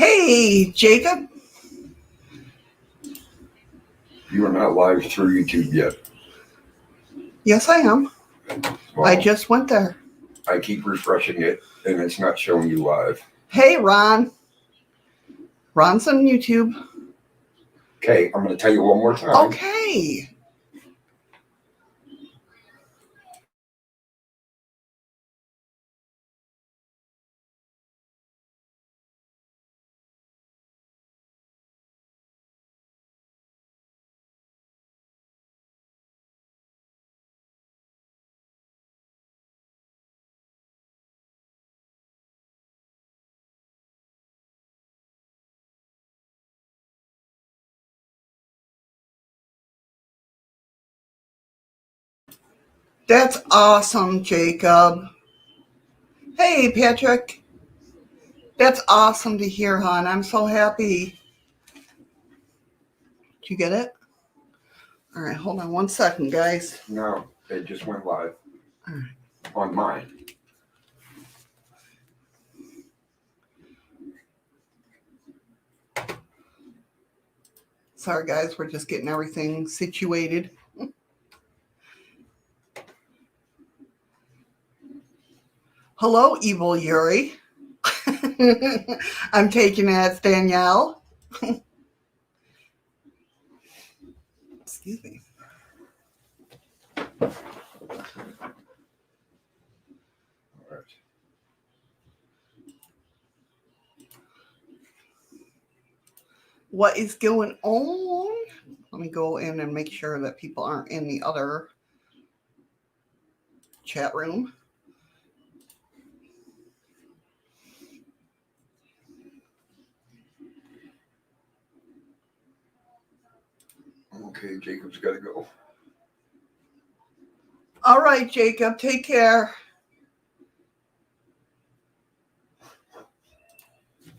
Hey, Jacob. You are not live through YouTube yet. Yes, I am. Well, I just went there. I keep refreshing it, and it's not showing you live. Hey, Ron. Ron's on YouTube. Okay, I'm going to tell you one more time. Okay. That's awesome, Jacob. Hey, Patrick. That's awesome to hear, hon. I'm so happy. Did you get it? All right, hold on one second, guys. No, it just went live. All right. On mine. Sorry, guys. We're just getting everything situated. Hello, Evil Yuri. I'm taking it as Danielle. Excuse me. All right. What is going on? Let me go in and make sure that people aren't in the other chat room. Okay, Jacob's got to go. All right, Jacob, take care.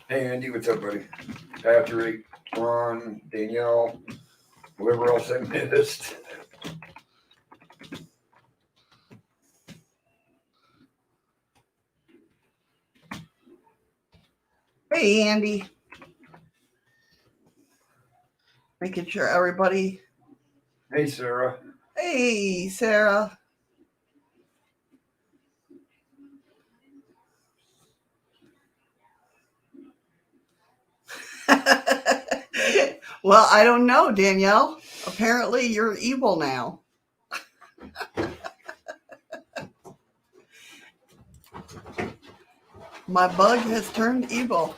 Hey, Andy, what's up, buddy? Patrick, Ron, Danielle, whoever else I missed. Hey, Andy. Making sure everybody. Hey, Sarah. Hey, Sarah. Well, I don't know, Danielle. Apparently, you're evil now. My bug has turned evil.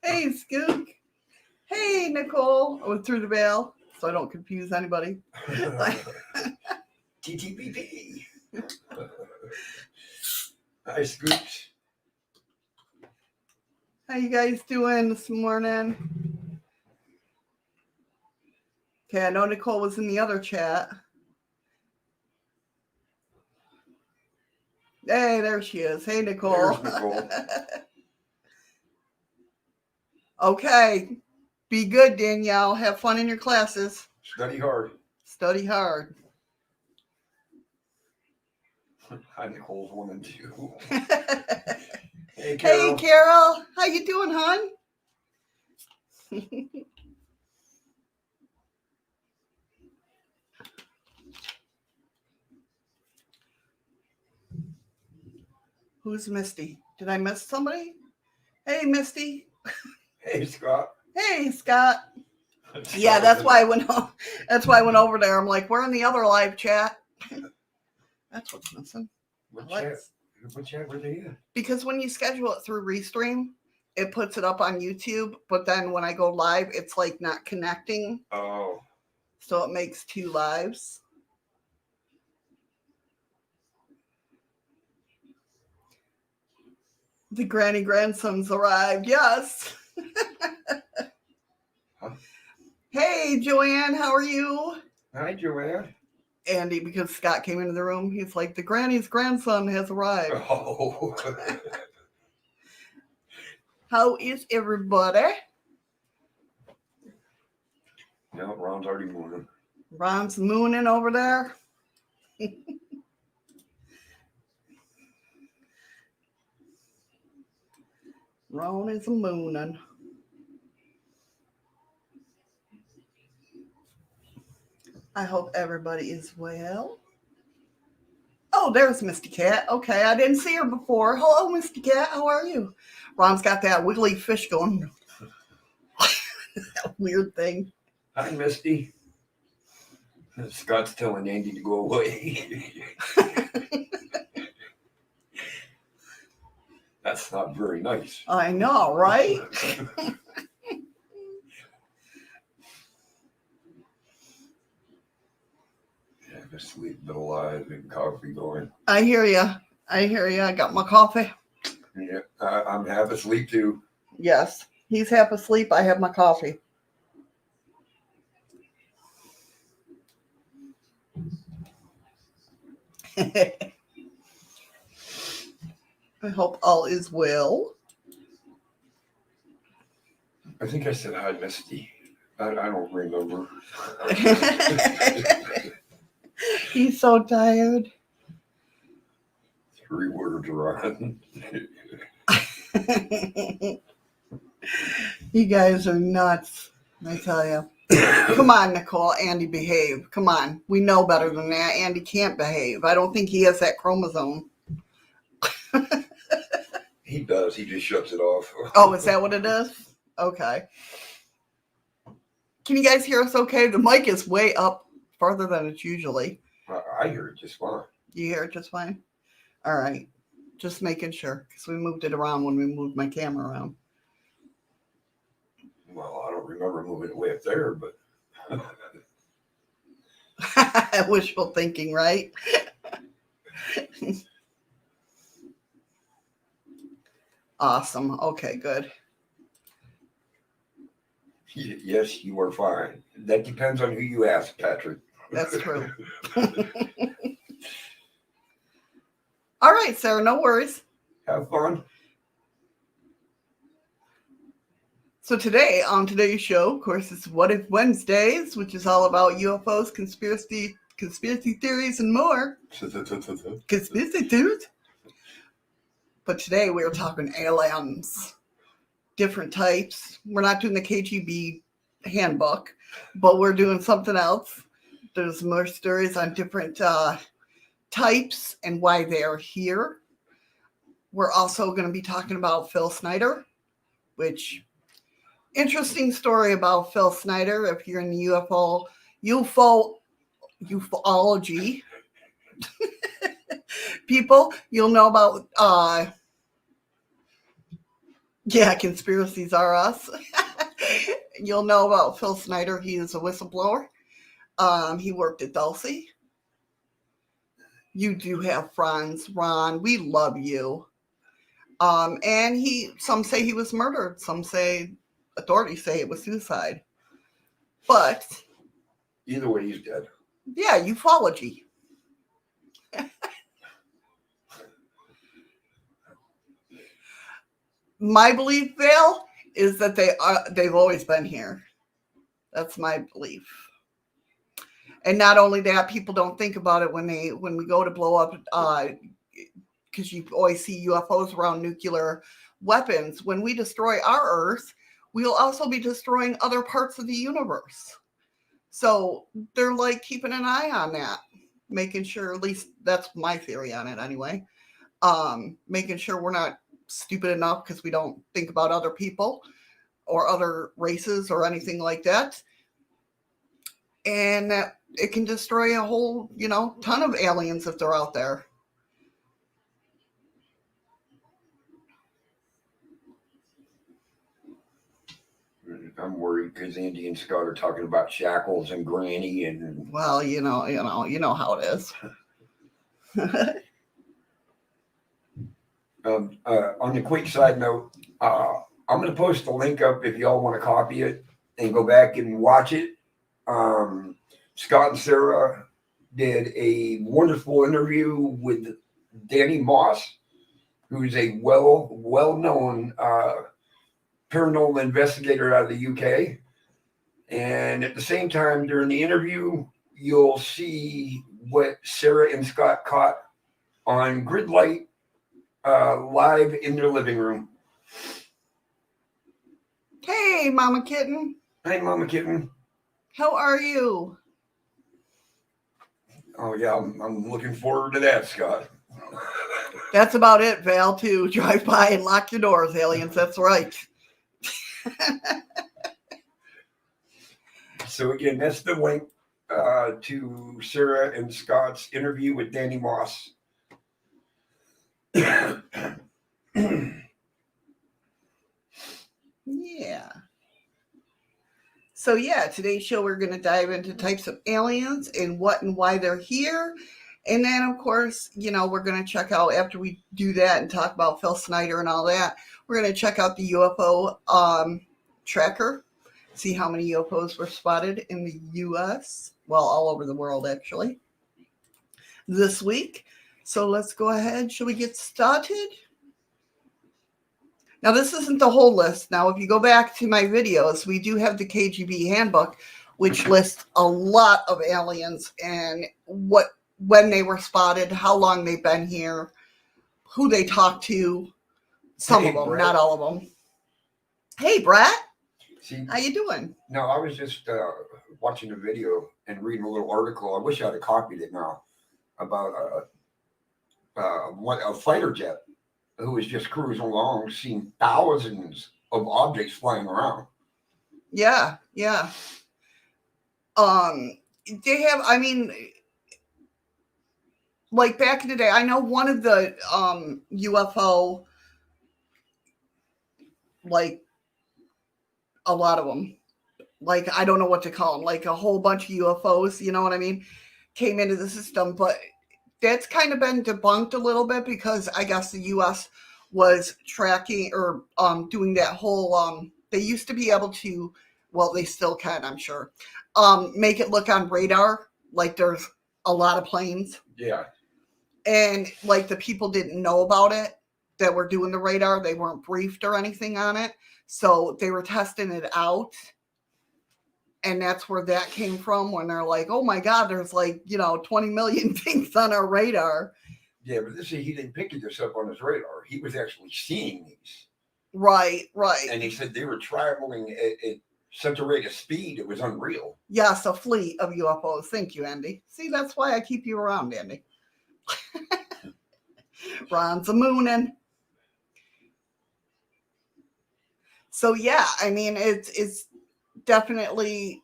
Hey, Skook. Hey, Nicole. I went through the veil so I don't confuse anybody. TTPP. Hi, Scoops. How you guys doing this morning? Okay, I know Nicole was in the other chat. Hey, there she is. Hey, Nicole. There's Nicole. Okay. Be good, Danielle. Have fun in your classes. Study hard. Study hard. Hi, Nicole's 1 and 2. Hey, Carol. Hey, Carol. How you doing, hon? Who's Misty? Did I miss somebody? Hey, Misty. Hey, Scott. Hey, Scott. Yeah, that's why I went. That's why I went over there. I'm like, we're in the other live chat. That's what's missing. What chat? What chat were they in? Because when you schedule it through Restream, it puts it up on YouTube. But then when I go live, it's like not connecting. Oh. So it makes 2 lives. The granny grandsons arrived. Yes. Huh? Hey, Joanne, how are you? Hi, Joanne. Andy, because Scott came into the room, he's like, the granny's grandson has arrived. Oh. How is everybody? No, Ron's already mooning. Ron's mooning over there. Ron is a moonin'. I hope everybody is well. Oh, there's Misty Cat. Okay, I didn't see her before. Hello, Misty Cat. How are you? Ron's got that wiggly fish going. That weird thing. Hi, Misty. Scott's telling Andy to go away. That's not very nice. I know, right? Have a sweet little live and coffee going. I hear you. I got my coffee. Yeah, I'm half asleep too. Yes, he's half asleep. I have my coffee. I hope all is well. I think I said hi, Misty. I don't remember. He's so tired. 3 words run. You guys are nuts, I tell you. Come on, Nicole. Andy, behave. Come on. We know better than that. Andy can't behave. I don't think he has that chromosome. He does. He just shuts it off. Oh, is that what it is? Okay. Can you guys hear us okay? The mic is way up farther than it's usually. I hear it just fine. You hear it just fine? All right. Just making sure, because we moved it around when we moved my camera around. Well, I don't remember moving it way up there, but Wishful thinking, right? Awesome. Okay, good. Yes, you are fine. That depends on who you ask, Patrick. That's true. All right, Sarah, no worries. Have fun. So today, on today's show, of course, it's What If Wednesdays, which is all about UFOs, conspiracy theories, and more. Conspiracy theories? But today we're talking aliens. Different types. We're not doing the KGB handbook, but we're doing something else. There's more stories on different types and why they're here. We're also going to be talking about Phil Snyder, which... Interesting story about Phil Snyder. If you're in the ufology people, you'll know about conspiracies are us. You'll know about Phil Snyder. He is a whistleblower. He worked at Dulce. You do have friends, Ron. We love you. And some say he was murdered. Some say authorities say it was suicide. But Either way, he's dead. Yeah, ufology. My belief, Vale, is that they've always been here. That's my belief. And not only that, people don't think about it when we go to blow up, because you always see UFOs around nuclear weapons. When we destroy our Earth, we'll also be destroying other parts of the universe. So they're like keeping an eye on that, making sure, at least that's my theory on it anyway, making sure we're not stupid enough because we don't think about other people or other races or anything like that. And that it can destroy a whole, ton of aliens if they're out there. I'm worried because Andy and Scott are talking about Shackles and Granny and... Well, you know how it is. On the quick side note, I'm going to post the link up if y'all want to copy it and go back and watch it. Scott and Sarah did a wonderful interview with Danny Moss, who's a well-known paranormal investigator out of the UK. And at the same time, during the interview, you'll see what Sarah and Scott caught on grid light live in their living room. Hey, Mama Kitten. Hey, Mama Kitten. How are you? Oh, yeah, I'm looking forward to that, Scott. That's about it, Val, too. Drive by and lock your doors, aliens. That's right. So, again, that's the link to Sarah and Scott's interview with Danny Moss. Yeah. So, yeah, today's show, we're going to dive into types of aliens and what and why they're here. And then, of course, we're going to check out, after we do that and talk about Phil Snyder and all that, we're going to check out the UFO tracker, see how many UFOs were spotted in the U.S., well, all over the world, actually, this week. So let's go ahead. Shall we get started? Now, this isn't the whole list. Now, if you go back to my videos, we do have the KGB handbook, which lists a lot of aliens and when they were spotted, how long they've been here, who they talked to, some of them, Brett. not all of them. Hey, Brett. See, How you doing? no, I was just watching a video and reading a little article. I wish I had copied it now about a fighter jet who was just cruising along, seeing thousands of objects flying around. Yeah. They have, like back in the day, I know one of the UFO, like a lot of them, like I don't know what to call them, like a whole bunch of UFOs, you know what I mean, came into the system, but that's kind of been debunked a little bit because I guess the U.S. was tracking or doing that whole, they used to be able to, well, they still can, I'm sure, make it look on radar like there's a lot of planes. Yeah. And like the people didn't know about it that were doing the radar. They weren't briefed or anything on it. So they were testing it out. And that's where that came from when they're like, oh my God, there's like, 20 million things on our radar. Yeah, but he didn't pick this up on his radar. He was actually seeing these. Right. And he said they were traveling at such a rate of speed, it was unreal. Yes, a fleet of UFOs. Thank you, Andy. See, that's why I keep you around, Andy. Ron's a moonin'. So yeah, it's definitely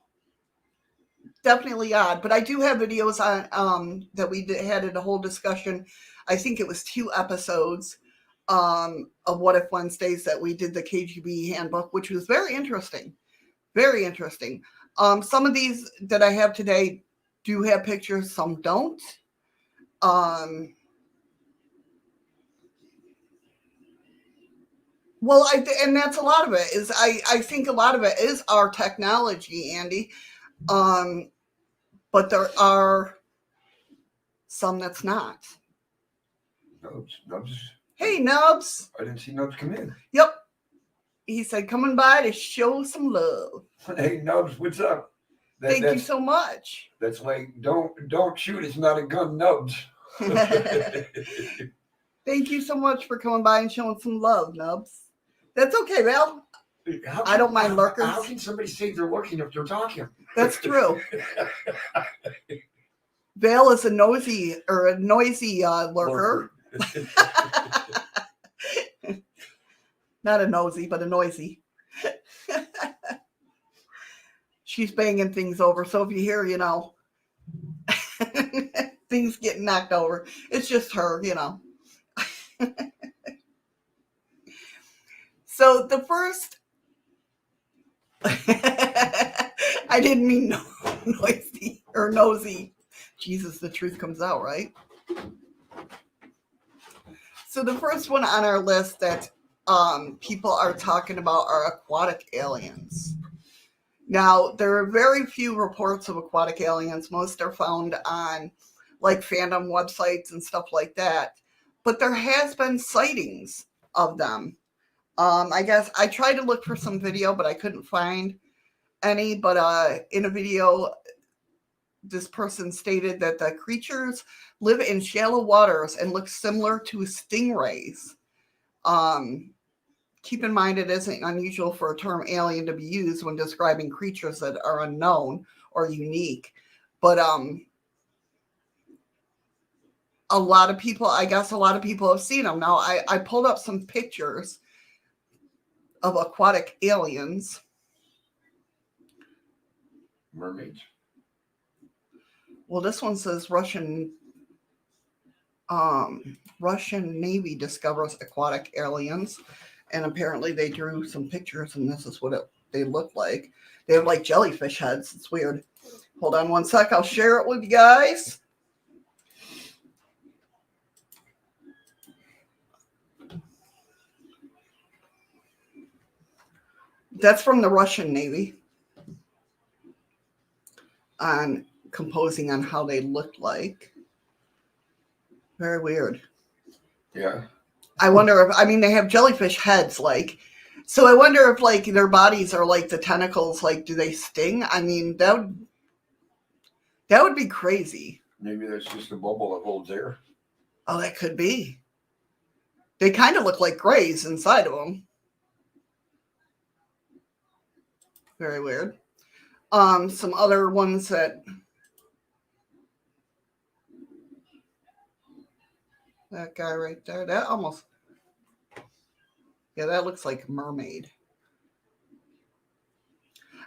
odd. But I do have videos on that we had a whole discussion. I think it was 2 episodes of What If Wednesdays that we did the KGB handbook, which was very interesting. Very interesting. Some of these that I have today do have pictures, some don't. Well, and that's a lot of it. I think a lot of it is our technology, Andy. But there are some that's not. Nubs. Hey, Nubs. I didn't see Nubs come in. Yep. He said, coming by to show some love. Hey, Nubs, what's up? Thank you so much. That's like, don't shoot. It's not a gun, Nubs. Thank you so much for coming by and showing some love, Nubs. That's okay, Val. I don't mind lurkers. How can somebody say they're lurking if they're talking? That's true. Val is a noisy lurker. Not a nosy, but a noisy. She's banging things over. So if you hear, things getting knocked over, it's just her, So the first, I didn't mean noisy or nosy. Jesus, the truth comes out, right? So the first one on our list that people are talking about are aquatic aliens. Now, there are very few reports of aquatic aliens. Most are found on like fandom websites and stuff like that. But there has been sightings of them. I guess I tried to look for some video, but I couldn't find any. But in a video, this person stated that the creatures live in shallow waters and look similar to stingrays. keep in mind it isn't unusual for a term alien to be used when describing creatures that are unknown or unique. But a lot of people have seen them. Now, I pulled up some pictures of aquatic aliens. Mermaids. Well, this one says Russian Navy discovers aquatic aliens, and apparently they drew some pictures, and this is what they look like. They have like jellyfish heads. It's weird. Hold on one sec. I'll share it with you guys. That's from the Russian Navy. On composing on how they looked like. Very weird. Yeah. I wonder if, they have jellyfish heads, like, so I wonder if, like, their bodies are like the tentacles, like, do they sting? I mean, that would be crazy. Maybe that's just a bubble that holds air. Oh, that could be. They kind of look like grays inside of them. Very weird. Some other ones that guy right there, that almost, yeah, that looks like a mermaid.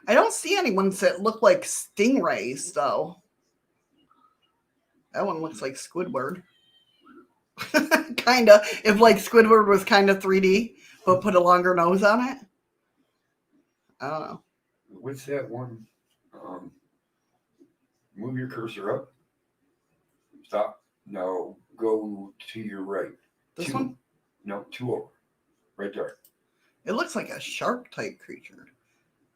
I don't see any ones that look like stingrays, though. That one looks like Squidward. Kind of. If, like, Squidward was kind of 3D, but put a longer nose on it. I don't know. What's that one? Move your cursor up. Stop. No, go to your right. This one? No, 2 over. Right there. It looks like a shark-type creature.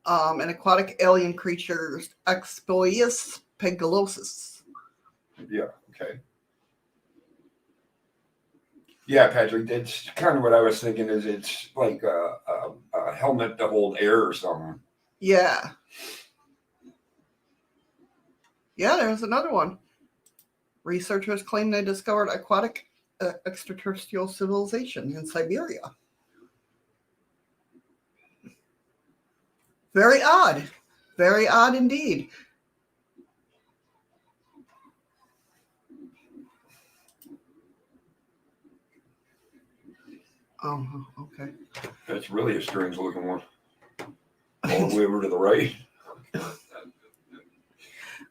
An aquatic alien creature, Expoius pegalosus. Yeah, okay. Yeah, Patrick, that's kind of what I was thinking, is it's like a helmet to hold air or something. Yeah. Yeah, there's another one. Researchers claim they discovered aquatic extraterrestrial civilization in Siberia. Very odd. Very odd indeed. Oh, okay. That's really a strange looking one. All the way over to the right.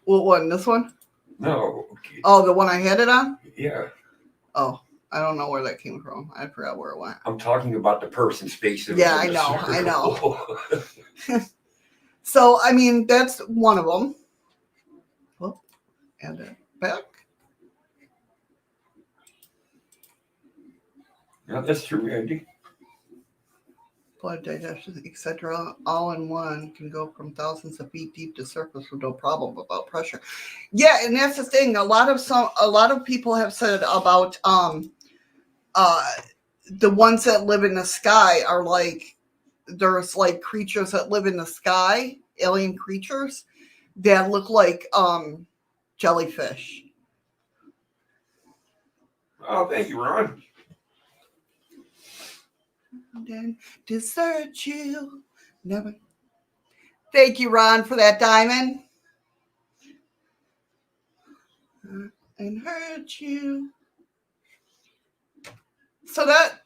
What one? This one? No. Okay. Oh, the one I had it on? Yeah. Oh, I don't know where that came from. I forgot where it went. I'm talking about the person's face. Yeah, I know. So, that's one of them. Oh, and it back. Yeah, that's true, Andy. Blood digestion, etc., all in one, can go from thousands of feet deep to surface with no problem without pressure. Yeah, and that's the thing. A lot of people have said about the ones that live in the sky are like, there's like creatures that live in the sky, alien creatures that look like jellyfish. Oh, thank you, Ron. Then desert you never. Thank you, Ron, for that diamond. And hurt you. So that,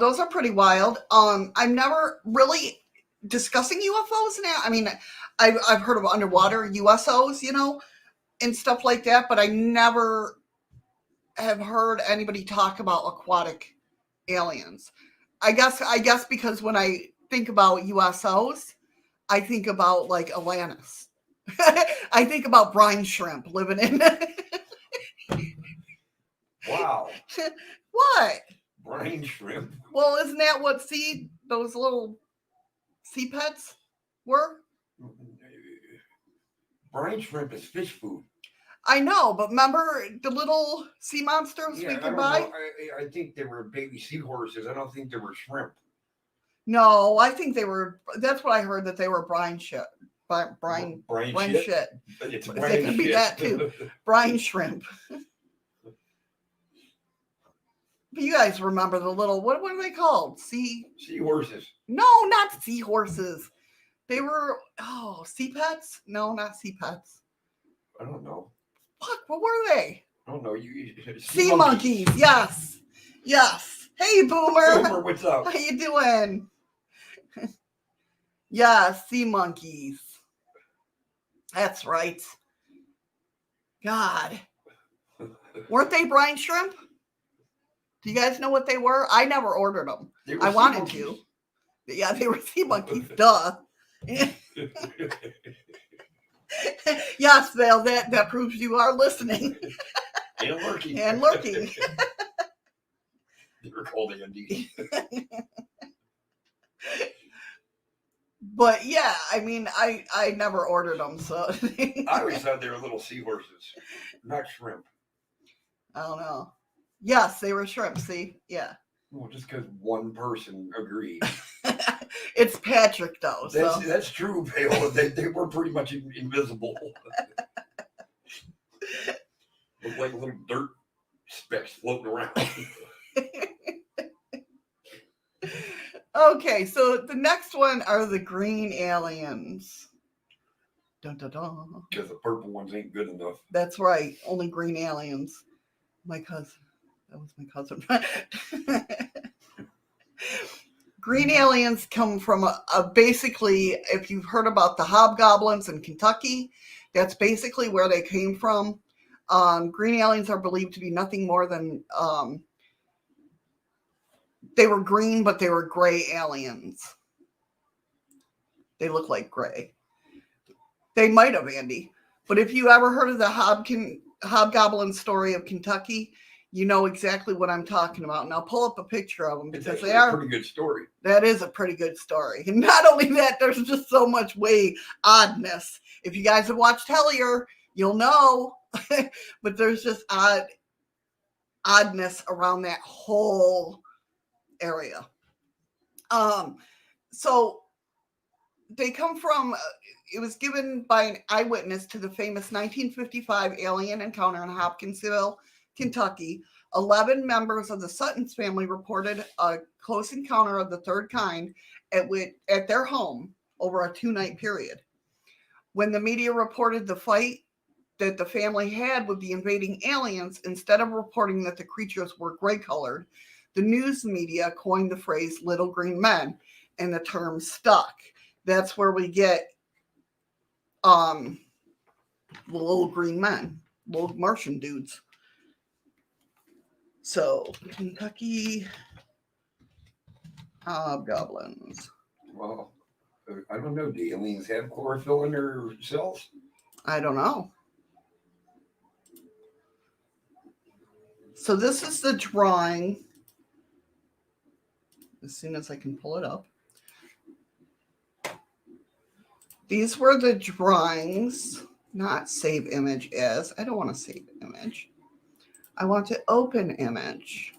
those are pretty wild. I'm never really discussing UFOs now. I've heard of underwater USOs, and stuff like that, but I never have heard anybody talk about aquatic aliens. I guess because when I think about USOs, I think about like Atlantis. I think about brine shrimp living in. Wow. What? Brine shrimp. Well, isn't that what those little sea pets were? Brine shrimp is fish food. I know, but remember the little sea monsters we could buy? I think they were baby seahorses. I don't think they were shrimp. No, I think they were. That's what I heard, that they were brine shit. Brine shit. It's It brine could be shit. that too. Brine shrimp. You guys remember the little, what are they called? Seahorses. No, not seahorses. They were, sea pets? No, not sea pets. I don't know. Fuck, what were they? I don't know. Sea monkeys. Yes. Yes. Hey, Boomer. Boomer, what's up? How you doing? Yeah, sea monkeys. That's right. God. Weren't they brine shrimp? Do you guys know what they were? I never ordered them. I wanted to. Yeah, they were sea monkeys. Duh. Yes, Val, that proves you are listening. And lurking. And lurking. They were called Andy. But yeah, I mean, I never ordered them, so. I always thought they were little seahorses, not shrimp. I don't know. Yes, they were shrimp, see? Yeah. Well, just because one person agreed. It's Patrick, though. That's true, Vale. They were pretty much invisible. Looked like little dirt specks floating around. Okay, so the next one are the green aliens. Dun, dun, dun. Because the purple ones ain't good enough. That's right. Only green aliens. My cousin. That was my cousin. Green aliens come from basically, if you've heard about the hobgoblins in Kentucky, that's basically where they came from. Green aliens are believed to be nothing more than, they were green, but they were gray aliens. They look like gray. They might have, Andy. But if you ever heard of the hobgoblin story of Kentucky, you know exactly what I'm talking about. And I'll pull up a picture of them because they are a pretty good story. That is a pretty good story. And not only that, there's just so much oddness. If you guys have watched Hellier, you'll know. But there's just oddness around that whole area. So they come from, it was given by an eyewitness to the famous 1955 alien encounter in Hopkinsville, Kentucky. 11 members of the Sutton's family reported a close encounter of the third kind at their home over a 2-night period. When the media reported the fight that the family had with the invading aliens, instead of reporting that the creatures were gray-colored, the news media coined the phrase little green men, and the term stuck. That's where we get the little green men, little Martian dudes. So, Kentucky hobgoblins. Well, I don't know. Do aliens have chlorophyll in their cells? I don't know. So this is the drawing. As soon as I can pull it up. These were the drawings, not save image as. I don't want to save image. I want to open image.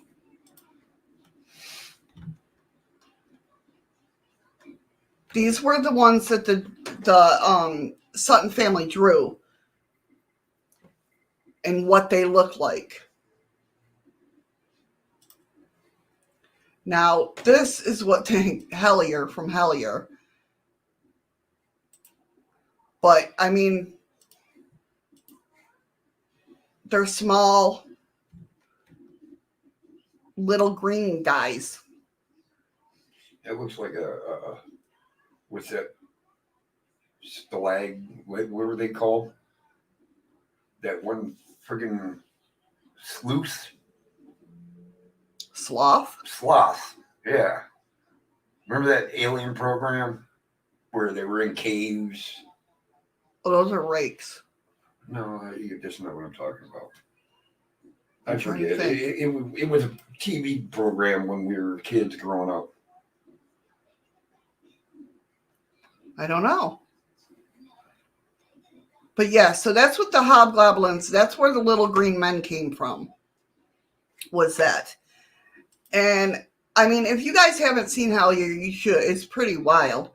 These were the ones that the Sutton family drew and what they look like. Now, this is what Hellier from Hellier. But, I mean, they're small, little green guys. That looks like what's that? What were they called? That one friggin' sleuth? Sloth, yeah. Remember that alien program where they were in caves? Oh, those are rakes. No, that's not what I'm talking about. I forget. It was a TV program when we were kids growing up. I don't know. But yeah, so that's what the hobgoblins, that's where the little green men came from. Was that. And I mean, if you guys haven't seen Hellier, you should. It's pretty wild.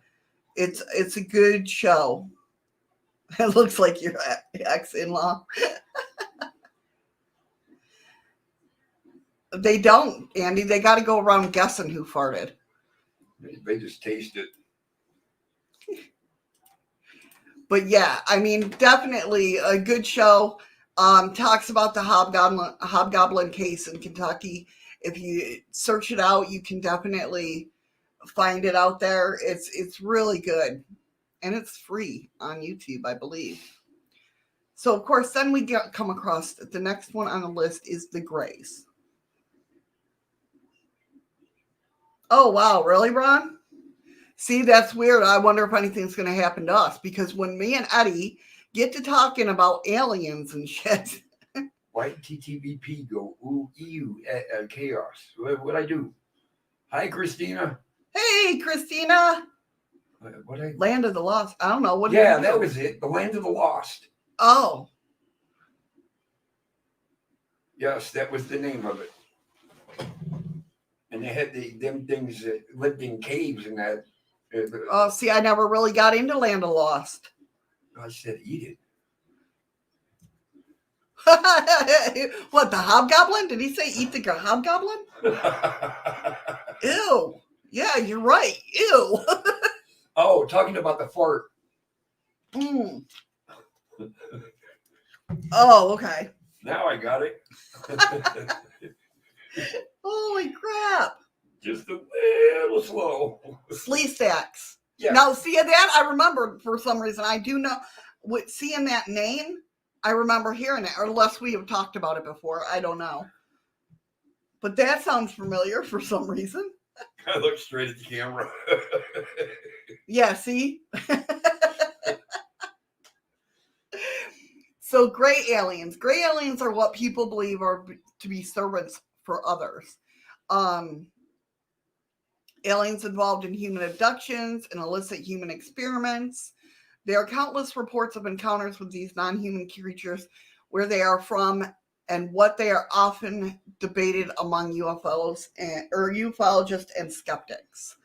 It's a good show. It looks like your ex-in-law. They don't, Andy. They got to go around guessing who farted. They just taste it. But yeah, I mean, definitely a good show. Talks about the hobgoblin case in Kentucky. If you search it out, you can definitely find it out there. It's really good, and it's free on YouTube, I believe. So of course, then we come across the next one on the list is the Greys. Oh wow, really, Ron? See, that's weird. I wonder if anything's going to happen to us because when me and Eddie get to talking about aliens and shit. Why did TTVP go ooh ew at chaos? What'd I do? Hi, Christina. Hey, Christina. Land of the Lost. I don't know. What? Yeah, that was it. The Land of the Lost. Oh. Yes, that was the name of it. And they had them things that lived in caves and that. Oh, see, I never really got into Land of the Lost. I said, eat it. What, the hobgoblin? Did he say eat the hobgoblin? Ew. Yeah, you're right. Ew. Oh, talking about the fart. Mm. Oh, okay. Now I got it. Holy crap. Just a little slow. Flea stacks. Yeah. Now, see that I remember for some reason. I do know, with seeing that name, I remember hearing it, or unless we have talked about it before. I don't know. But that sounds familiar for some reason. I look straight at the camera. Yeah, see? So gray aliens. Gray aliens are what people believe are to be servants for others. Aliens involved in human abductions and illicit human experiments. There are countless reports of encounters with these non-human creatures, where they are from, and what they are often debated among UFOs or ufologists and skeptics.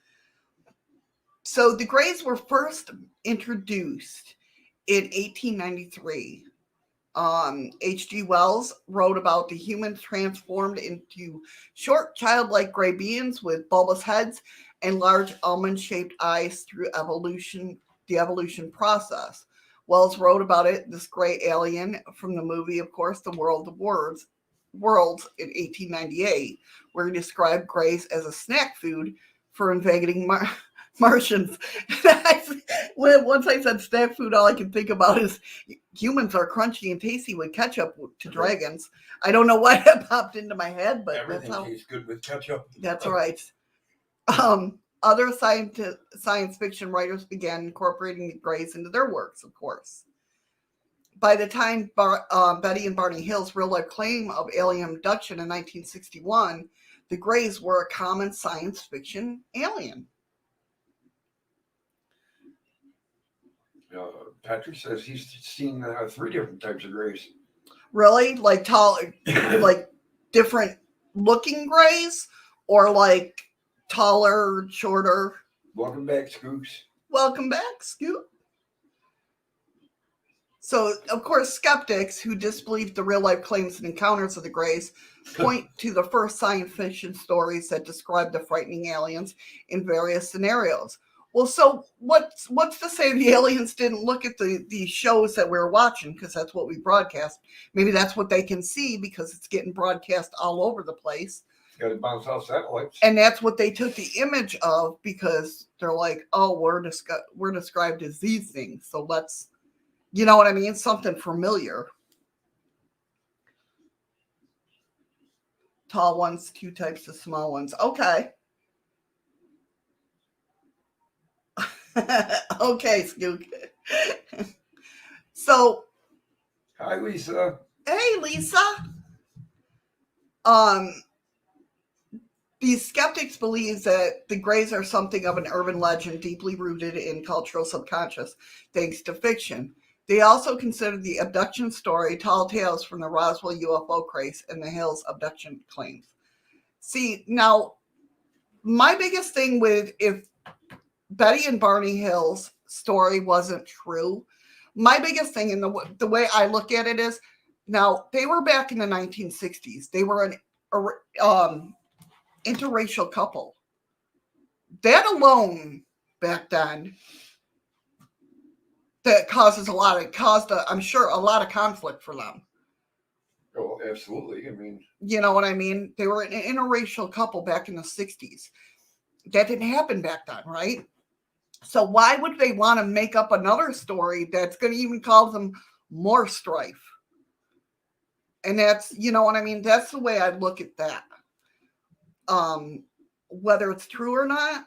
So the Greys were first introduced in 1893. H.G. Wells wrote about the humans transformed into short, childlike gray beings with bulbous heads and large almond-shaped eyes through the evolution process. Wells wrote about it, this gray alien, from the movie, of course, The World of Worlds in 1898, where he described grays as a snack food for invading Martians. Once I said snack food, all I can think about is humans are crunchy and tasty with ketchup to dragons. I don't know why that popped into my head, but everything tastes good with ketchup. That's right. Other science fiction writers began incorporating the Greys into their works, of course. By the time Betty and Barney Hill's real-life claim of alien abduction in 1961, the Greys were a common science fiction alien. Patrick says he's seen 3 different types of Greys. Really? Like tall, like different looking Greys, or like taller, shorter? Welcome back, Scoops. Welcome back, Scoop. So, of course, skeptics who disbelieve the real-life claims and encounters of the Greys point to the first science fiction stories that describe the frightening aliens in various scenarios. Well, so what's to say the aliens didn't look at the shows that we were watching, because that's what we broadcast. Maybe that's what they can see because it's getting broadcast all over the place. It's got to bounce off satellites. And that's what they took the image of, because they're like, oh, we're described as these things. So let's, you know what I mean? Something familiar. Tall ones, 2 types of small ones. Okay. Okay, Scoop. So, hi, Lisa. Hey, Lisa. These skeptics believe that the Greys are something of an urban legend deeply rooted in cultural subconscious, thanks to fiction. They also consider the abduction story tall tales from the Roswell UFO craze and the Hills abduction claims. See, now, my biggest thing with if Betty and Barney Hill's story wasn't true, my biggest thing, and the way I look at it is, now, they were back in the 1960s. They were an interracial couple. That alone back then, that I'm sure, a lot of conflict for them. Oh, absolutely. I mean, you know what I mean? They were an interracial couple back in the 60s. That didn't happen back then, right? So why would they want to make up another story that's going to even cause them more strife? And that's, you know what I mean? That's the way I look at that. Whether it's true or not,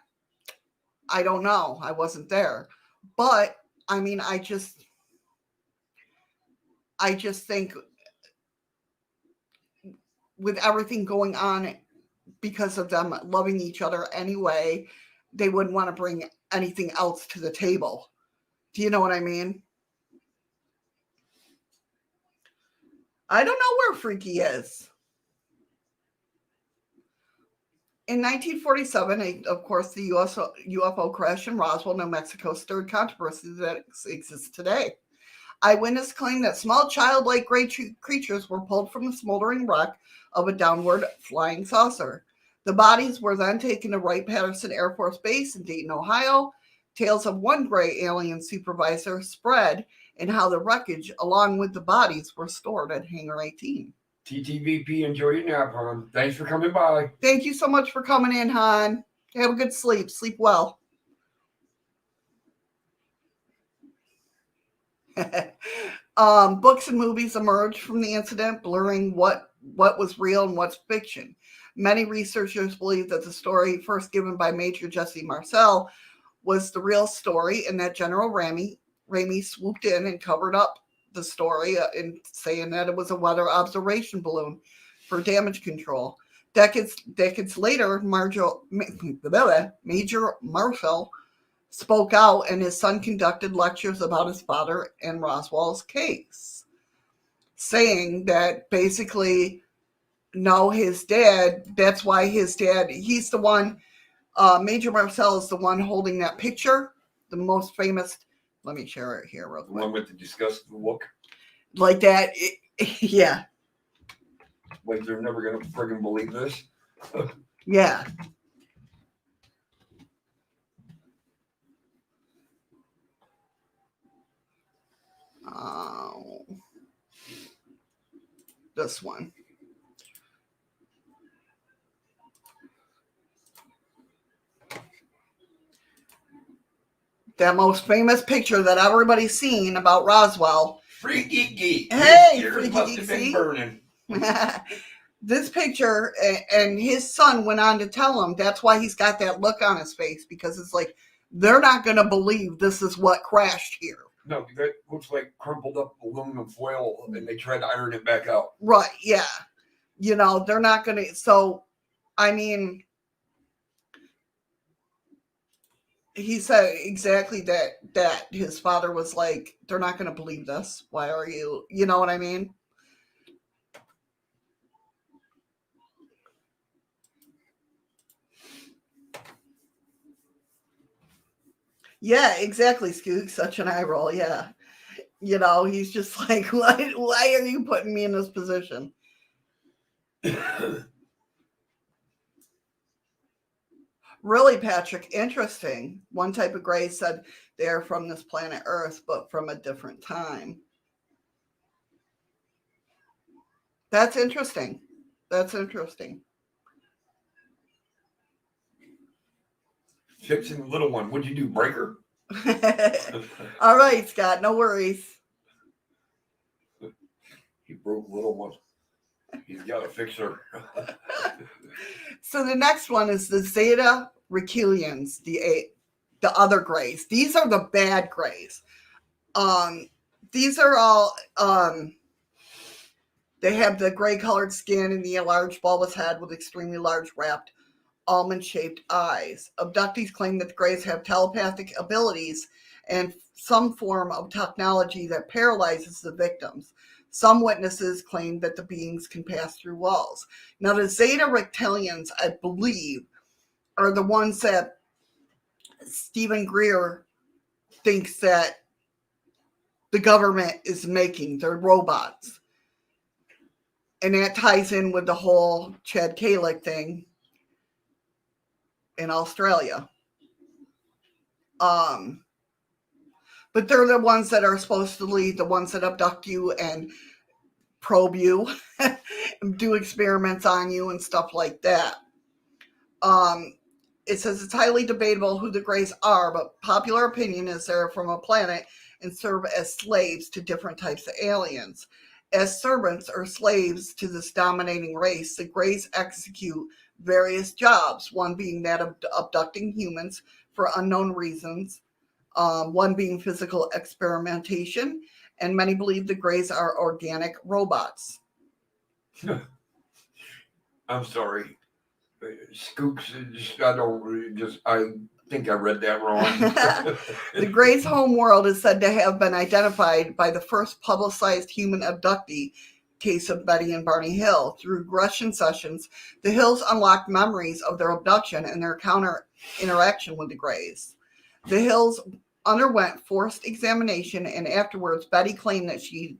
I don't know. I wasn't there. But I mean, I just think with everything going on, because of them loving each other anyway, they wouldn't want to bring anything else to the table. Do you know what I mean? I don't know where Freaky is. In 1947, of course, the UFO crash in Roswell, New Mexico stirred controversy that exists today. Eyewitnesses claim that small childlike gray creatures were pulled from the smoldering wreck of a downward flying saucer. The bodies were then taken to Wright-Patterson Air Force Base in Dayton, Ohio. Tales of one gray alien supervisor spread and how the wreckage, along with the bodies, were stored at Hangar 18. TTVP, enjoy your nap, hon. Thanks for coming by. Thank you so much for coming in, hon. Have a good sleep. Sleep well. Books and movies emerged from the incident, blurring what was real and what's fiction. Many researchers believe that the story first given by Major Jesse Marcel was the real story, and that General Ramey swooped in and covered up the story in saying that it was a weather observation balloon for damage control. Decades later, Major Marcel spoke out, and his son conducted lectures about his father and Roswell's case, saying that basically, no, his dad, that's why his dad, he's the one, Major Marcel is the one holding that picture, the most famous. Let me share it here real quick. The one with the disgusting look. Like that, yeah. Like they're never going to friggin' believe this. Yeah. This one. That most famous picture that everybody's seen about Roswell. Freaky geek. Hey, Yours freaky must geek, have been see? burning. This picture, and his son went on to tell him that's why he's got that look on his face, because it's like, they're not going to believe this is what crashed here. No, that looks like crumpled up aluminum foil, and they tried to iron it back out. Right, yeah. You know, they're not going to. So, I mean, he said exactly that his father was like, they're not going to believe this. Why are you? You know what I mean? Yeah, exactly, Skook. Such an eye roll. Yeah. You know, he's just like, why are you putting me in this position? Really, Patrick, interesting. One type of gray said they're from this planet Earth, but from a different time. That's interesting. That's interesting. Fixing the little one. What'd you do, break her? All right, Scott, no worries. He broke little one. He's got to fix her. So the next one is the Zeta Reculeans, the other grays. These are the bad grays. These are all they have the gray colored skin and the large bulbous head with extremely large wrapped almond-shaped eyes. Abductees claim that the grays have telepathic abilities and some form of technology that paralyzes the victims. Some witnesses claim that the beings can pass through walls. Now, the Zeta Reptilians, I believe, are the ones that Stephen Greer thinks that the government is making. They're robots. And that ties in with the whole Chad Kalick thing in Australia. But they're the ones that are supposed to lead, the ones that abduct you and probe you, and do experiments on you and stuff like that. It says it's highly debatable who the Greys are, but popular opinion is they're from a planet and serve as slaves to different types of aliens. As servants or slaves to this dominating race, the Greys execute various jobs, one being that of abducting humans for unknown reasons, one being physical experimentation, and many believe the Greys are organic robots. I'm sorry. Scoops, I think I read that wrong. The Greys' home world is said to have been identified by the first publicized human abductee case of Betty and Barney Hill. Through regression sessions, the Hills unlocked memories of their abduction and their interaction with the Greys. The Hills underwent forced examination, and afterwards, Betty claimed that she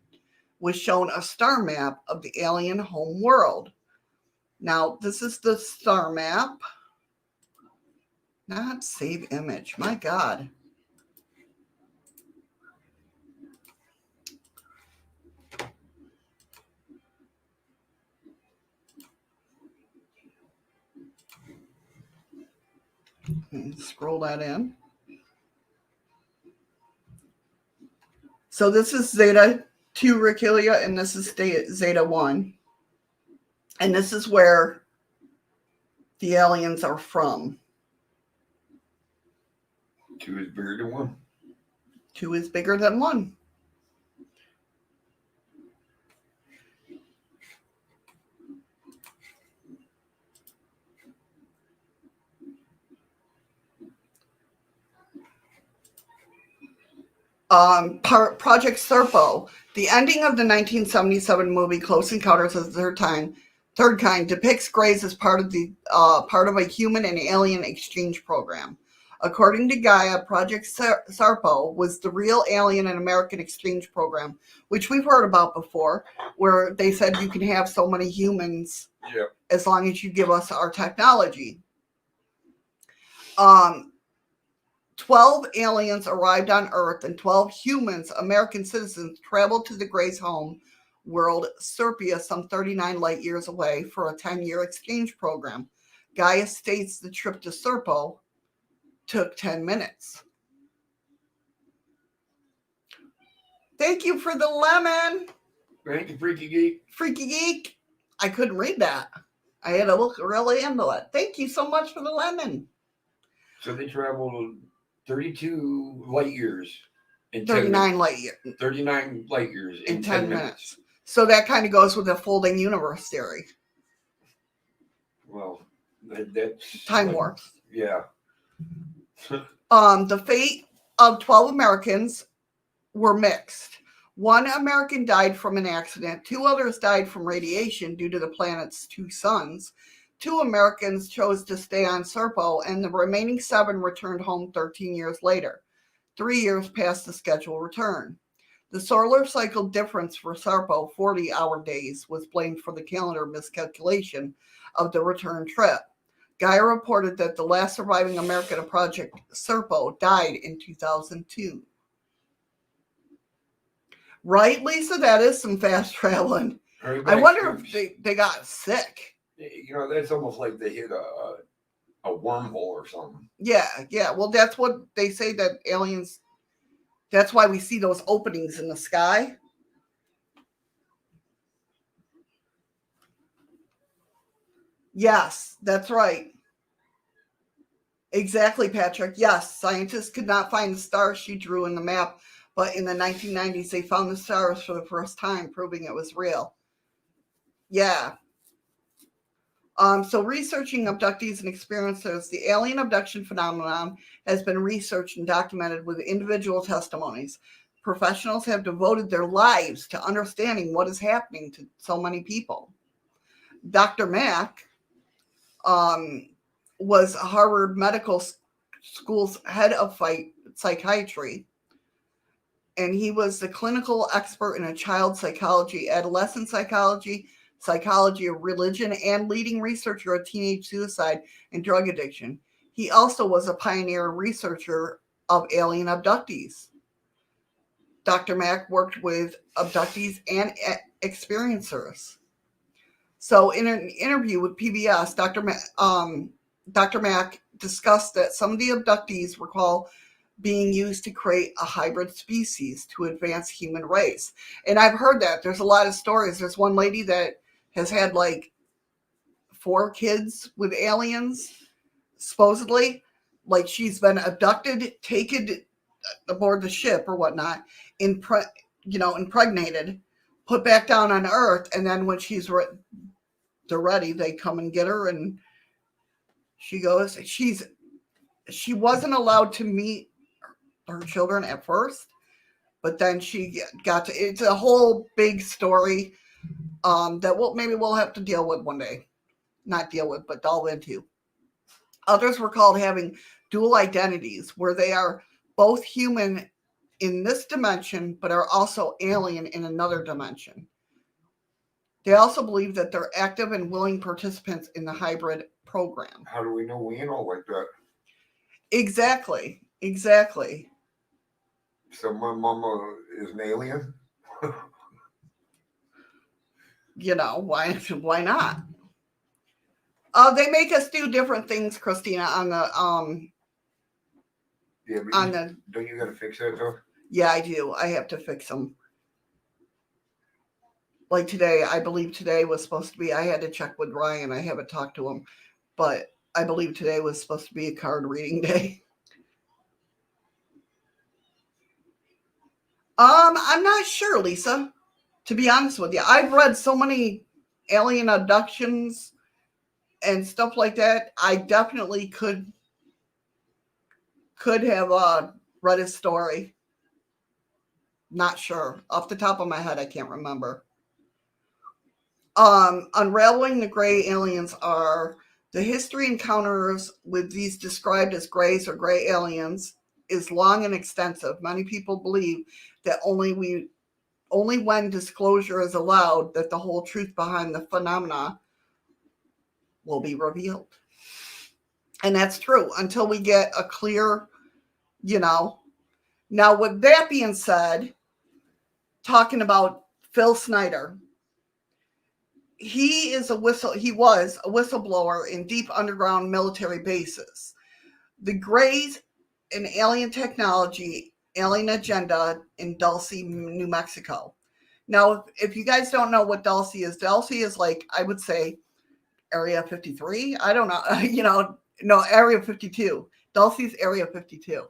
was shown a star map of the alien home world. Now, this is the star map. Not save image. My God. Scroll that in. So this is Zeta 2 Regalia, and this is Zeta 1. And this is where the aliens are from. 2 is bigger than 1. 2 is bigger than 1. Project Serpo. The ending of the 1977 movie Close Encounters of the Third Kind depicts Greys as part of a human and alien exchange program. According to Gaia, Project Serpo was the real alien and American exchange program, which we've heard about before, where they said you can have so many humans as long as you give us our technology. 12 aliens arrived on Earth, and 12 humans, American citizens, traveled to the Greys' home world, Serpia, some 39 light years away, for a 10-year exchange program. Gaia states the trip to Serpo took 10 minutes. Thank you for the lemon. Thank you, Freaky Geek. Freaky Geek. I couldn't read that. I had to look really into it. Thank you so much for the lemon. So they traveled 32 light years. 39 light years. 39 light years in 10 minutes. So that kind of goes with the folding universe theory. Well, that's... Time warp. Yeah. The fate of 12 Americans were mixed. 1 American died from an accident. 2 others died from radiation due to the planet's 2 suns. 2 Americans chose to stay on Serpo, and the remaining 7 returned home 13 years later, 3 years past the scheduled return. The solar cycle difference for Serpo, 40-hour days, was blamed for the calendar miscalculation of the return trip. Gaia reported that the last surviving American of Project Serpo died in 2002. Right, Lisa? That is some fast traveling. I wonder if they got sick. You know, that's almost like they hit a wormhole or something. Yeah. Well, that's what they say, that aliens, that's why we see those openings in the sky. Yes, that's right. Exactly, Patrick. Yes, scientists could not find the stars she drew in the map, but in the 1990s, they found the stars for the first time, proving it was real. Yeah. So researching abductees and experiencers, the alien abduction phenomenon has been researched and documented with individual testimonies. Professionals have devoted their lives to understanding what is happening to so many people. Dr. Mack was Harvard Medical School's head of psychiatry, and he was the clinical expert in child psychology, adolescent psychology, psychology of religion, and leading researcher of teenage suicide and drug addiction. He also was a pioneer researcher of alien abductees. Dr. Mack worked with abductees and experiencers. So, in an interview with PBS, Dr. Mack discussed that some of the abductees recall being used to create a hybrid species to advance human race. And I've heard that. There's a lot of stories. There's one lady that has had like 4 kids with aliens, supposedly. Like she's been abducted, taken aboard the ship or whatnot, impregnated, put back down on Earth, and then when they're ready, they come and get her, and she goes. She wasn't allowed to meet her children at first, but then she got to. It's a whole big story that we'll have to deal with one day. Not deal with, but delve into. Others were called having dual identities, where they are both human in this dimension, but are also alien in another dimension. They also believe that they're active and willing participants in the hybrid program. How do we know we ain't all like that? Exactly. So my mama is an alien? Why not? They make us do different things, Christina, on the Yeah, but don't you gotta fix that though? Yeah, I do. I have to fix them. Like today, I believe today was supposed to be, I had to check with Ryan. I haven't talked to him, but I believe today was supposed to be a card reading day. I'm not sure, Lisa, to be honest with you. I've read so many alien abductions and stuff like that. I definitely could have read his story. Not sure. Off the top of my head, I can't remember. Unraveling the gray aliens are the history encounters with these described as grays or gray aliens is long and extensive. Many people believe that only when disclosure is allowed that the whole truth behind the phenomena will be revealed. And that's true until we get a clear, Now, with that being said, talking about Phil Snyder, he was a whistleblower in deep underground military bases. The Greys in alien technology, alien agenda in Dulce, New Mexico. Now, if you guys don't know what Dulce is like, I would say Area 53. I don't know, no, Area 52. Dulce's Area 52.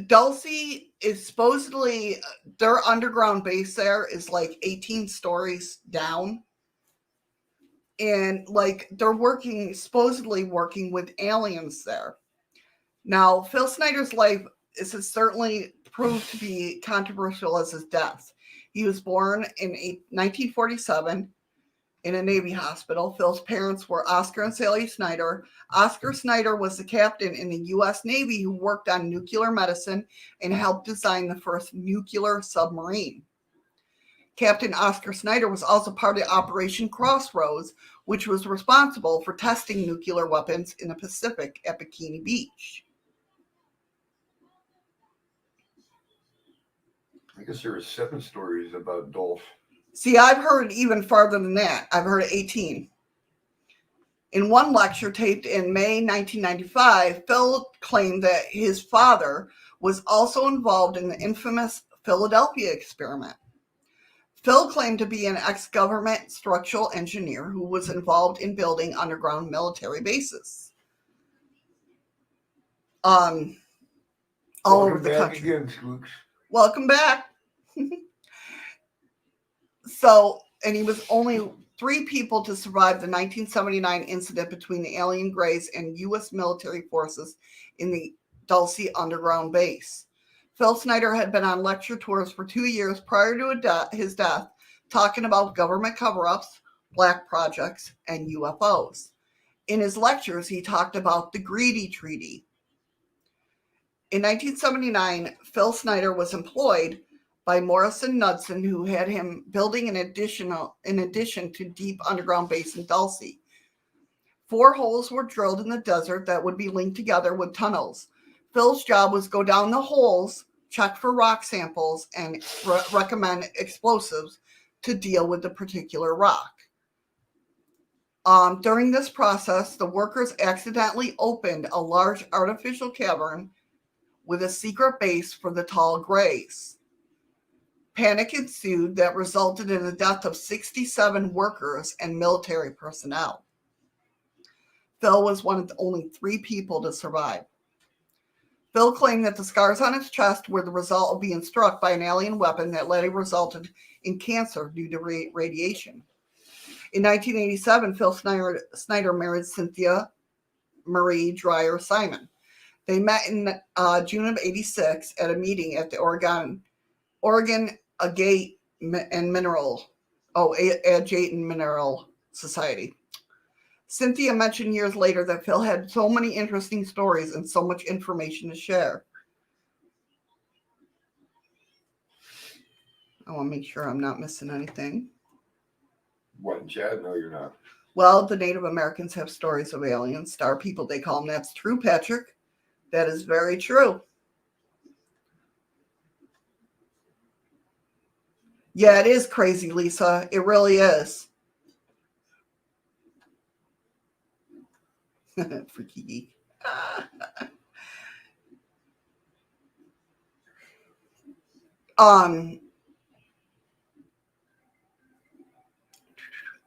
Dulce is supposedly, their underground base there is like 18 stories down. And like they're supposedly working with aliens there. Now, Phil Snyder's life is certainly proved to be controversial as his death. He was born in 1947 in a Navy hospital. Phil's parents were Oscar and Sally Snyder. Oscar Snyder was the captain in the U.S. Navy who worked on nuclear medicine and helped design the first nuclear submarine. Captain Oscar Snyder was also part of Operation Crossroads, which was responsible for testing nuclear weapons in the Pacific at Bikini Beach. I guess there were 7 stories about Dolph. See, I've heard even farther than that. I've heard 18. In one lecture taped in May 1995, Phil claimed that his father was also involved in the infamous Philadelphia experiment. Phil claimed to be an ex-government structural engineer who was involved in building underground military bases. All over the country. Again, Spooks. Welcome back. So, and he was only 3 people to survive the 1979 incident between the alien Greys and U.S. military forces in the Dulce underground base. Phil Snyder had been on lecture tours for 2 years prior to his death, talking about government cover-ups, black projects, and UFOs. In his lectures, he talked about the Greedy Treaty. In 1979, Phil Snyder was employed by Morrison Knudsen, who had him building in addition to deep underground base in Dulce. 4 holes were drilled in the desert that would be linked together with tunnels. Phil's job was go down the holes, check for rock samples, and recommend explosives to deal with the particular rock. During this process, the workers accidentally opened a large artificial cavern with a secret base for the tall grays. Panic ensued that resulted in the death of 67 workers and military personnel. Phil was one of the only 3 people to survive. Phil claimed that the scars on his chest were the result of being struck by an alien weapon that later resulted in cancer due to radiation. In 1987, Phil Snyder married Cynthia Marie Dreyer Simon. They met in June of '86 at a meeting at the Oregon Agate and Mineral Society. Cynthia mentioned years later that Phil had so many interesting stories and so much information to share. I want to make sure I'm not missing anything. What, Chad? No, you're not. Well, the Native Americans have stories of aliens, star people, they call them. That's true, Patrick. That is very true. Yeah, it is crazy, Lisa. It really is. Freaky geek.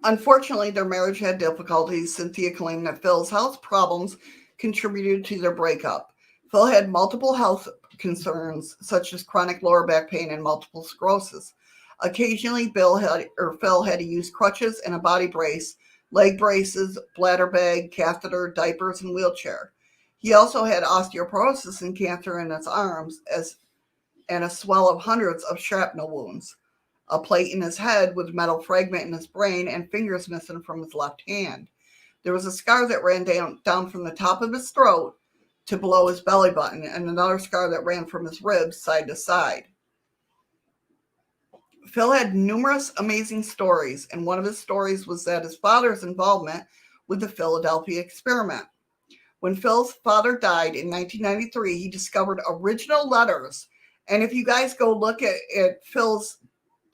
Unfortunately, their marriage had difficulties. Cynthia claimed that Phil's health problems contributed to their breakup. Phil had multiple health concerns, such as chronic lower back pain and multiple sclerosis. Occasionally, Phil had to use crutches and a body brace, leg braces, bladder bag, catheter, diapers, and wheelchair. He also had osteoporosis and cancer in his arms and a swell of hundreds of shrapnel wounds, a plate in his head with metal fragment in his brain, and fingers missing from his left hand. There was a scar that ran down from the top of his throat to below his belly button, and another scar that ran from his ribs side to side. Phil had numerous amazing stories, and one of his stories was that his father's involvement with the Philadelphia experiment. When Phil's father died in 1993, he discovered original letters. And if you guys go look at Phil's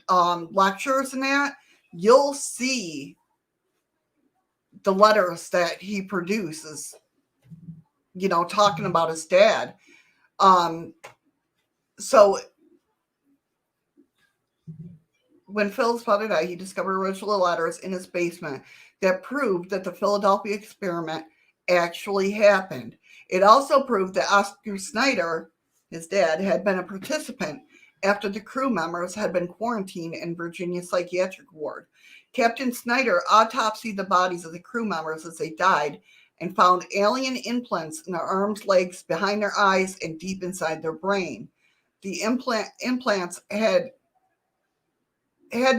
lectures and that, you'll see the letters that he produces, talking about his dad. So when Phil's father died, he discovered original letters in his basement that proved that the Philadelphia experiment actually happened. It also proved that Oscar Snyder, his dad, had been a participant after the crew members had been quarantined in Virginia psychiatric ward. Captain Snyder autopsied the bodies of the crew members as they died and found alien implants in their arms, legs, behind their eyes, and deep inside their brain. The implants had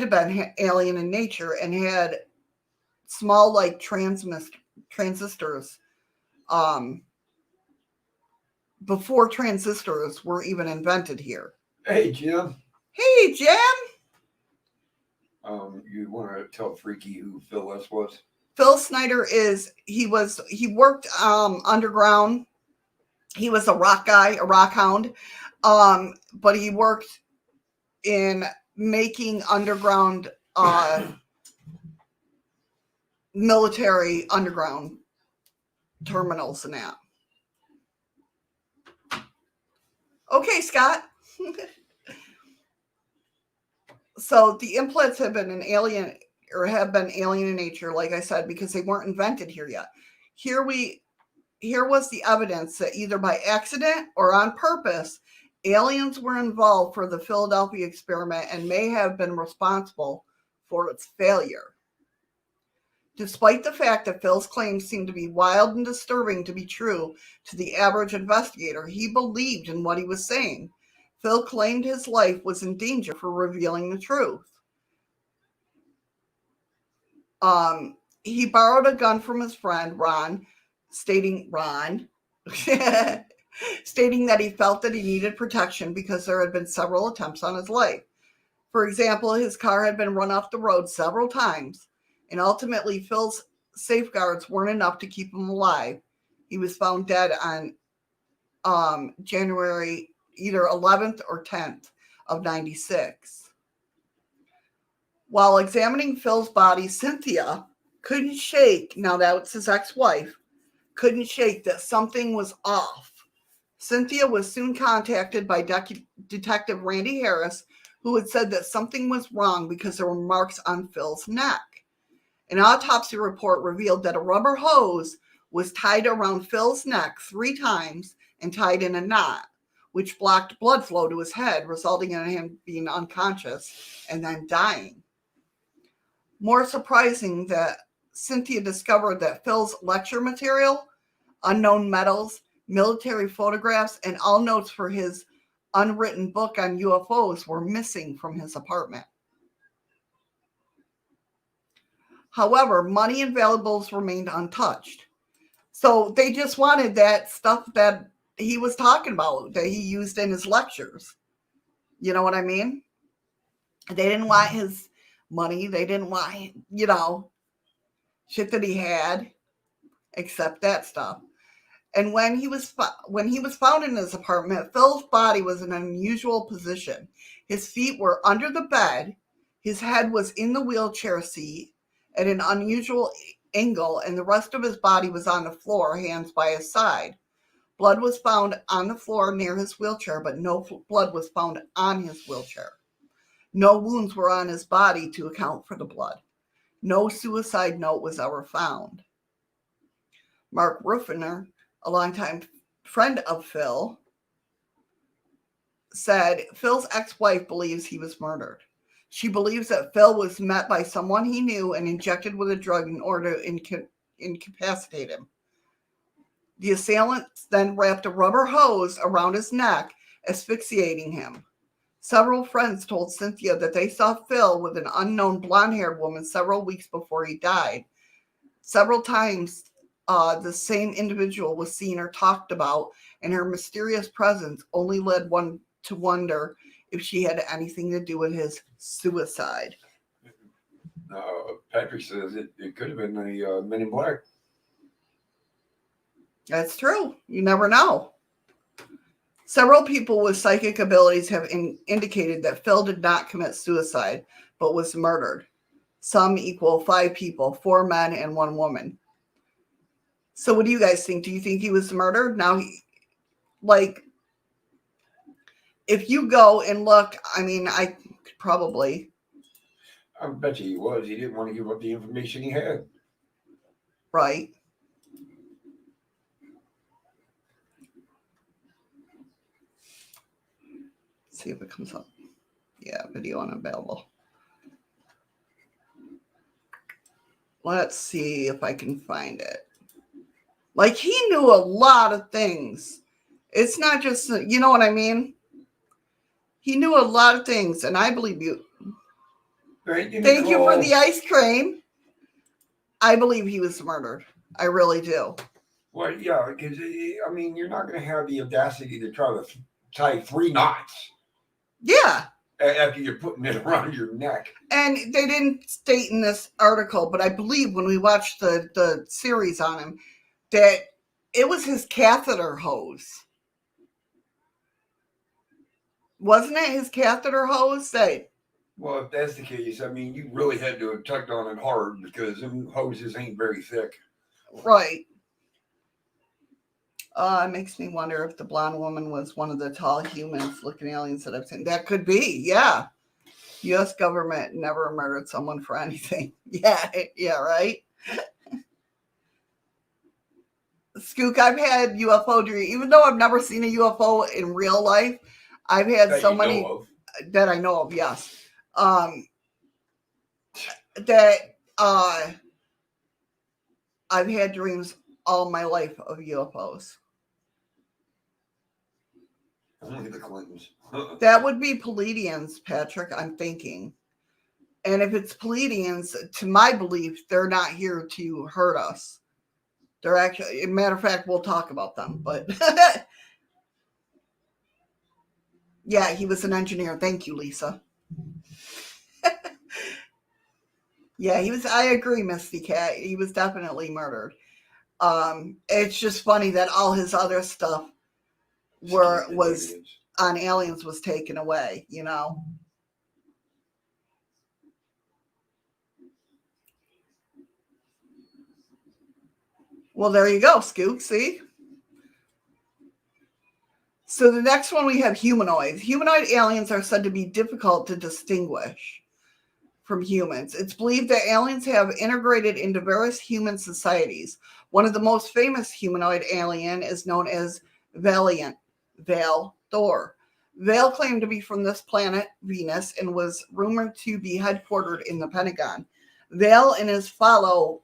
to been alien in nature and had small, like transistors. Before transistors were even invented here. Hey, Jim. Hey, Jim. You want to tell Freaky who Phil S. was? Phil Snyder he worked underground. He was a rock guy, a rock hound. But he worked in making underground military underground terminals and that. Okay, Scott. So the implants have been alien in nature, like I said, because they weren't invented here yet. Here was the evidence that either by accident or on purpose, aliens were involved for the Philadelphia experiment and may have been responsible for its failure. Despite the fact that Phil's claims seemed to be wild and disturbing to be true to the average investigator, he believed in what he was saying. Phil claimed his life was in danger for revealing the truth. He borrowed a gun from his friend, Ron, stating, Ron, stating that he felt that he needed protection because there had been several attempts on his life. For example, his car had been run off the road several times, and ultimately Phil's safeguards weren't enough to keep him alive. He was found dead on January either 11th or 10th of 96. While examining Phil's body, Cynthia couldn't shake, now that's his ex-wife, couldn't shake that something was off. Cynthia was soon contacted by Detective Randy Harris, who had said that something was wrong because there were marks on Phil's neck. An autopsy report revealed that a rubber hose was tied around Phil's neck 3 times and tied in a knot, which blocked blood flow to his head, resulting in him being unconscious and then dying. More surprising that Cynthia discovered that Phil's lecture material, unknown metals, military photographs, and all notes for his unwritten book on UFOs were missing from his apartment. However, money and valuables remained untouched. So they just wanted that stuff that he was talking about, that he used in his lectures. You know what I mean? They didn't want his money. They didn't want, shit that he had, except that stuff. And when he was found in his apartment, Phil's body was in an unusual position. His feet were under the bed, his head was in the wheelchair seat at an unusual angle, and the rest of his body was on the floor, hands by his side. Blood was found on the floor near his wheelchair, but no blood was found on his wheelchair. No wounds were on his body to account for the blood. No suicide note was ever found. Mark Ruffiner, a longtime friend of Phil, said Phil's ex-wife believes he was murdered. She believes that Phil was met by someone he knew and injected with a drug in order to incapacitate him. The assailants then wrapped a rubber hose around his neck, asphyxiating him. Several friends told Cynthia that they saw Phil with an unknown blonde-haired woman several weeks before he died. Several times, the same individual was seen or talked about, and her mysterious presence only led one to wonder if she had anything to do with his suicide. Patrick says it could have been the Men in Black. That's true. You never know. Several people with psychic abilities have indicated that Phil did not commit suicide, but was murdered. Some equal 5 people, 4 men and 1 woman. So what do you guys think? Do you think he was murdered? Now, if you go and look, I mean, I could probably. I bet you he was. He didn't want to give up the information he had. Right. See if it comes up. Yeah, video unavailable. Let's see if I can find it. Like, he knew a lot of things. It's not just, you know what I mean? He knew a lot of things, and I believe you. Thank you for the ice cream. I believe he was murdered. I really do. Well, yeah, because, I mean, you're not going to have the audacity to try to tie 3 knots. Yeah. After you're putting it around your neck. And they didn't state in this article, but I believe when we watched the series on him, that it was his catheter hose. Wasn't it his catheter hose? Well, if that's the case, I mean, you really had to have tugged on it hard because them hoses ain't very thick. Right. It makes me wonder if the blonde woman was one of the tall humans-looking aliens that I've seen. That could be, yeah. U.S. government never murdered someone for anything. Yeah, right? Skook, I've had UFO dreams. Even though I've never seen a UFO in real life, I've had that so many that I know of, yes. I've had dreams all my life of UFOs. Only the Clintons. That would be Pleiadians, Patrick, I'm thinking. And if it's Pleiadians, to my belief, they're not here to hurt us. They're actually, as a matter of fact, we'll talk about them. But Yeah, he was an engineer. Thank you, Lisa. Yeah, he was. I agree, Misty Cat. He was definitely murdered. It's just funny that all his other stuff was on aliens was taken away, you know. Well, there you go, Scoop. See? So the next one we have humanoids. Humanoid aliens are said to be difficult to distinguish from humans. It's believed that aliens have integrated into various human societies. One of the most famous humanoid alien is known as Valiant, Val Thor. Val claimed to be from this planet, Venus, and was rumored to be headquartered in the Pentagon. Val and his fellow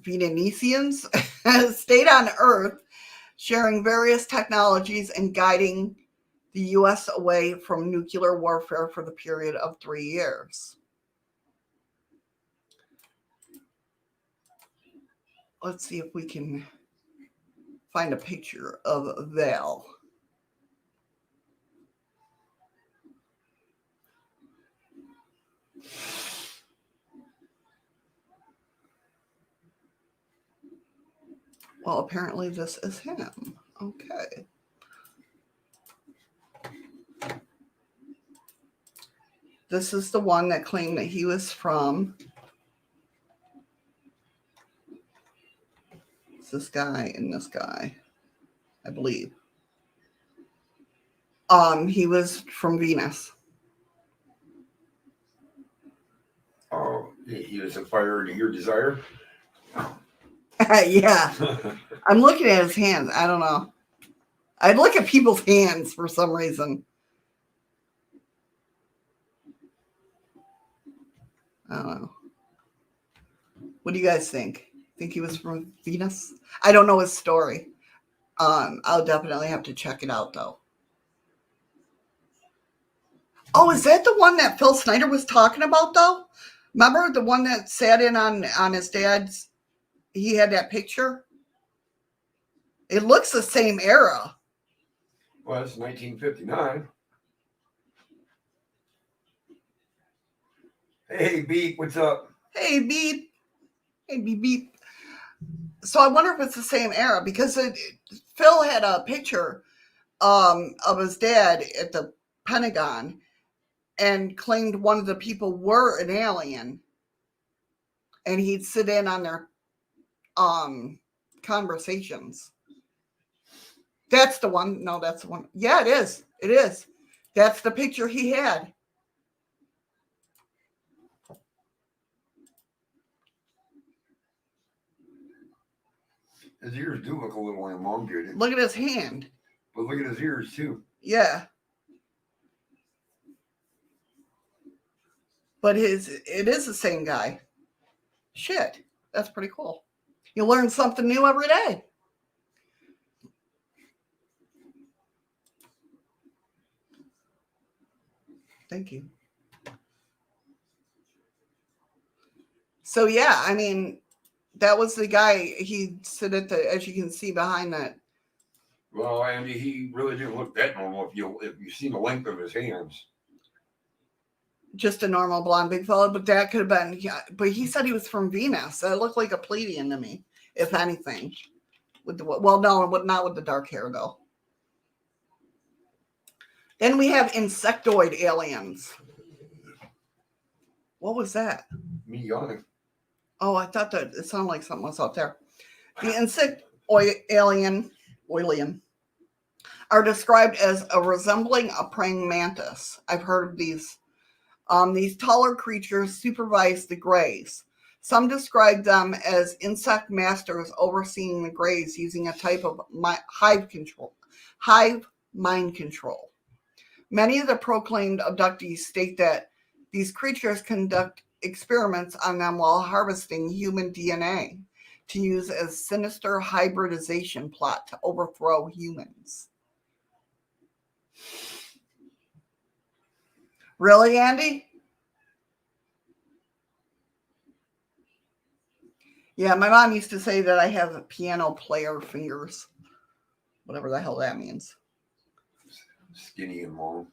Venetians stayed on Earth, sharing various technologies and guiding the U.S. away from nuclear warfare for the period of 3 years. Let's see if we can find a picture of Val. Well, apparently this is him. Okay. This is the one that claimed that he was from this guy and this guy, I believe. He was from Venus. Oh, he was a fire to your desire. Yeah. I'm looking at his hands. I don't know. I'd look at people's hands for some reason. I don't know. What do you guys think? Think he was from Venus? I don't know his story. I'll definitely have to check it out though. Oh, is that the one that Phil Snyder was talking about though? Remember the one that sat in on his dad's? He had that picture. It looks the same era. Well, it's 1959. Hey, Beep, what's up? Hey, beep. Hey, beep, beep. So I wonder if it's the same era because Phil had a picture of his dad at the Pentagon and claimed one of the people were an alien, and he'd sit in on their conversations. That's the one. No, that's the one. Yeah, it is. It is. That's the picture he had. His ears do look a little elongated. Look at his hand. But look at his ears too. Yeah. But it is the same guy. Shit. That's pretty cool. You learn something new every day. Thank you. So yeah, I mean, that was the guy. He'd sit at the, as you can see behind that. Well, Andy, he really didn't look that normal if you've seen the length of his hands. Just a normal blonde big fellow, but that could have been. Yeah, but he said he was from Venus. That looked like a Pleiadian to me, if anything. With the well, no, not with the dark hair though. Then we have insectoid aliens. What was that? Me yawning. Oh, I thought that it sounded like something was out there. The insectoid alien are described as resembling a praying mantis. I've heard of these. These taller creatures supervise the greys. Some describe them as insect masters overseeing the greys using a type of hive mind control. Many of the proclaimed abductees state that these creatures conduct experiments on them while harvesting human DNA to use as sinister hybridization plot to overthrow humans. Really, Andy? Yeah, my mom used to say that I have piano player fingers. whatever the hell that means. Skinny and long.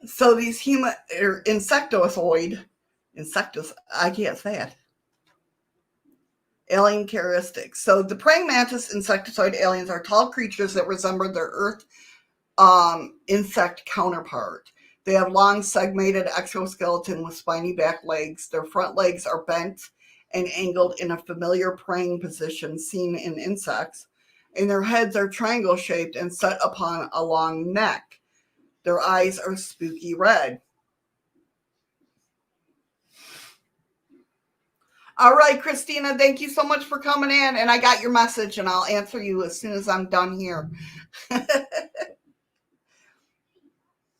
So these insectoid, I can't say it. Alien characteristics. So the praying mantis insectoid aliens are tall creatures that resemble their Earth insect counterpart. They have long segmented exoskeleton with spiny back legs. Their front legs are bent and angled in a familiar praying position seen in insects, and their heads are triangle shaped and set upon a long neck. Their eyes are spooky red. All right, Christina, thank you so much for coming in, and I got your message, and I'll answer you as soon as I'm done here.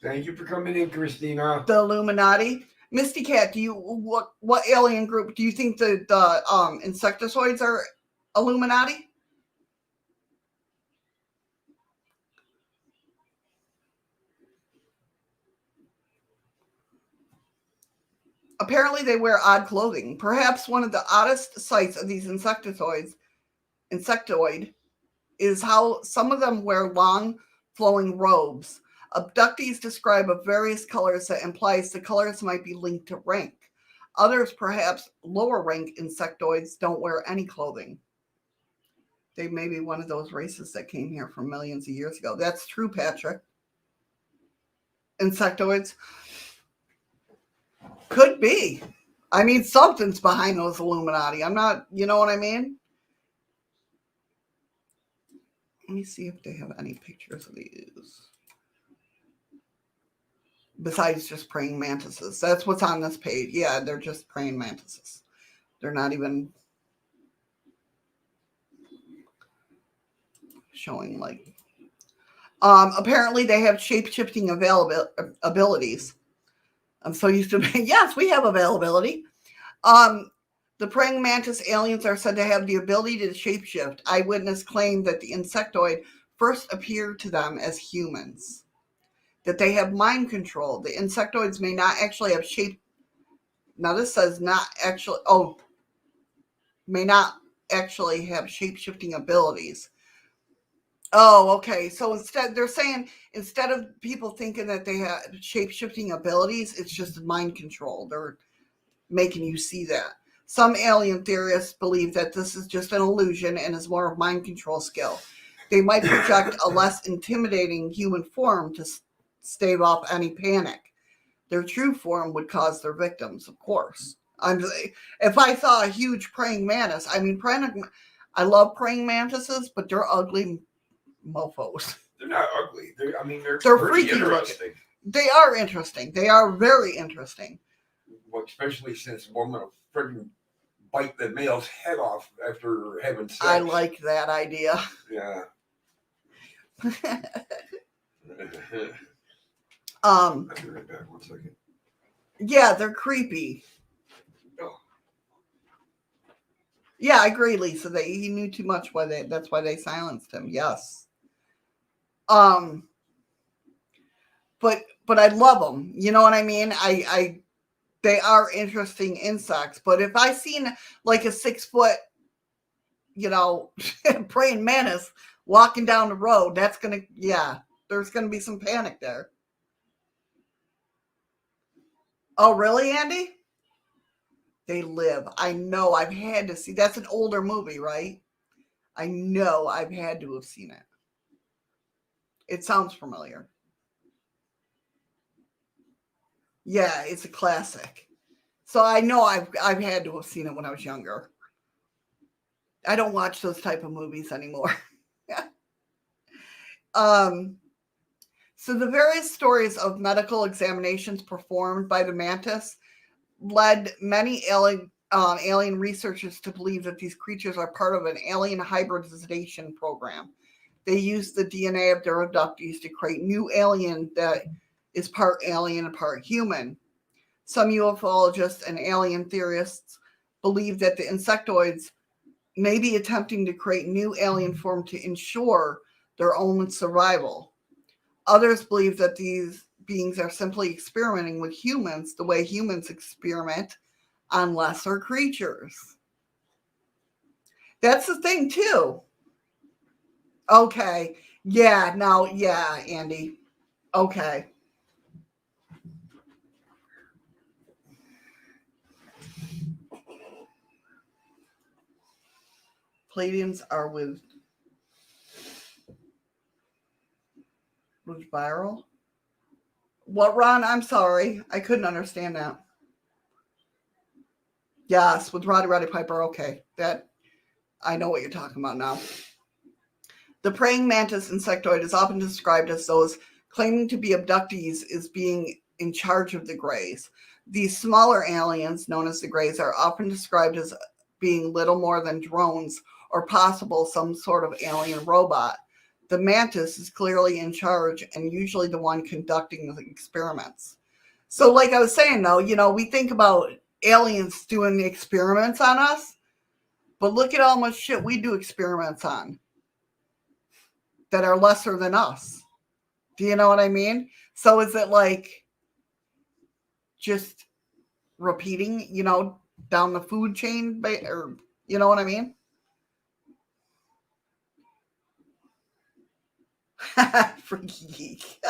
Thank you for coming in, Christina. The Illuminati. Misty Cat, what alien group do you think the insectoids are? Illuminati? Apparently they wear odd clothing. Perhaps one of the oddest sights of these insectoid is how some of them wear long flowing robes. Abductees describe of various colors that implies the colors might be linked to rank. Others, perhaps lower rank insectoids, don't wear any clothing. They may be one of those races that came here from millions of years ago. That's true, Patrick. Insectoids. Could be. I mean, something's behind those Illuminati. I'm not, you know what I mean? Let me see if they have any pictures of these. Besides just praying mantises. That's what's on this page. Yeah, they're just praying mantises. They're not even showing like... apparently they have shape-shifting abilities. I'm so used to... Yes, we have availability. The praying mantis aliens are said to have the ability to shapeshift. Eyewitness claim that the insectoid first appeared to them as humans. That they have mind control. The insectoids may not actually have shape. Now this says not actually. Oh, may not actually have shape-shifting abilities. Oh, okay. So instead, they're saying instead of people thinking that they have shape-shifting abilities, it's just mind control. They're making you see that. Some alien theorists believe that this is just an illusion and is more of mind control skill. They might project a less intimidating human form to stave off any panic. Their true form would cause their victims, of course. If I saw a huge praying mantis, I mean, I love praying mantises, but they're ugly mofos. They're not ugly. They're freaky interesting. Looking. They are interesting. They are very interesting. Well, especially since one will freaking bite the male's head off after having sex. I like that idea. Yeah. I'll be right back. 1 second. Yeah, they're creepy. Oh. Yeah, I agree, Lisa. He knew too much. That's why they silenced him. Yes. But I love them. You know what I mean? They are interesting insects. But if I seen like a 6 foot, praying mantis walking down the road, there's gonna be some panic there. Oh, really, Andy? They live. I know. I've had to see. That's an older movie, right? I know. I've had to have seen it. It sounds familiar. Yeah, it's a classic. So I know I've had to have seen it when I was younger. I don't watch those type of movies anymore. So the various stories of medical examinations performed by the mantis led many alien researchers to believe that these creatures are part of an alien hybridization program. They use the DNA of their abductees to create new alien that is part alien and part human. Some ufologists and alien theorists believe that the insectoids may be attempting to create new alien form to ensure their own survival. Others believe that beings are simply experimenting with humans the way humans experiment on lesser creatures. That's the thing, too. Okay. Yeah, no, yeah, Andy. Okay. Pleiadians are with viral. What, Ron? I'm sorry. I couldn't understand that. Yes, with Roddy Piper. Okay. That, I know what you're talking about now. The praying mantis insectoid is often described as those claiming to be abductees as being in charge of the Greys. These smaller aliens, known as the Greys, are often described as being little more than drones or possible some sort of alien robot. The mantis is clearly in charge and usually the one conducting the experiments. So, like I was saying, though, we think about aliens doing the experiments on us, but look at how much shit we do experiments on that are lesser than us. Do you know what I mean? So is it like just repeating, down the food chain, or you know what I mean? Freaky geek.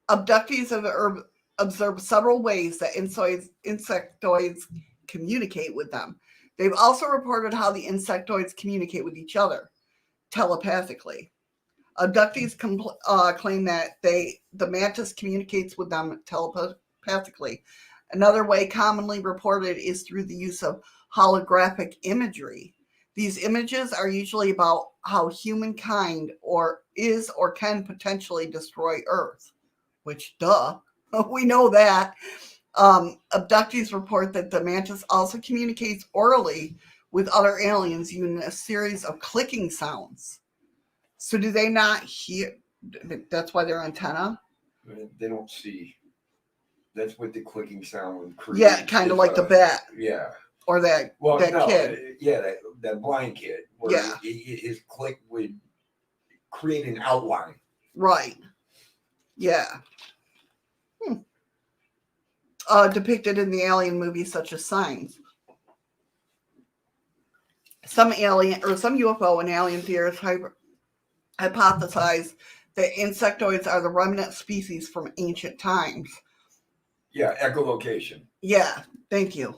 Abductees have observed several ways that insectoids communicate with them. They've also reported how the insectoids communicate with each other telepathically. Abductees claim that the mantis communicates with them telepathically. Another way commonly reported is through the use of holographic imagery. These images are usually about how humankind is or can potentially destroy Earth, which, duh, we know that. Abductees report that the mantis also communicates orally with other aliens using a series of clicking sounds. So do they not hear? That's why they're antenna? They don't see. That's what the clicking sound would create. Yeah, kind of like the bat. Yeah. Or that kid. Yeah, that blind kid. Where yeah. His click would create an outline. Right. Yeah. Depicted in the alien movies such as Signs. Some UFO and alien theorists hypothesize that insectoids are the remnant species from ancient times. Yeah, echolocation. Yeah, thank you.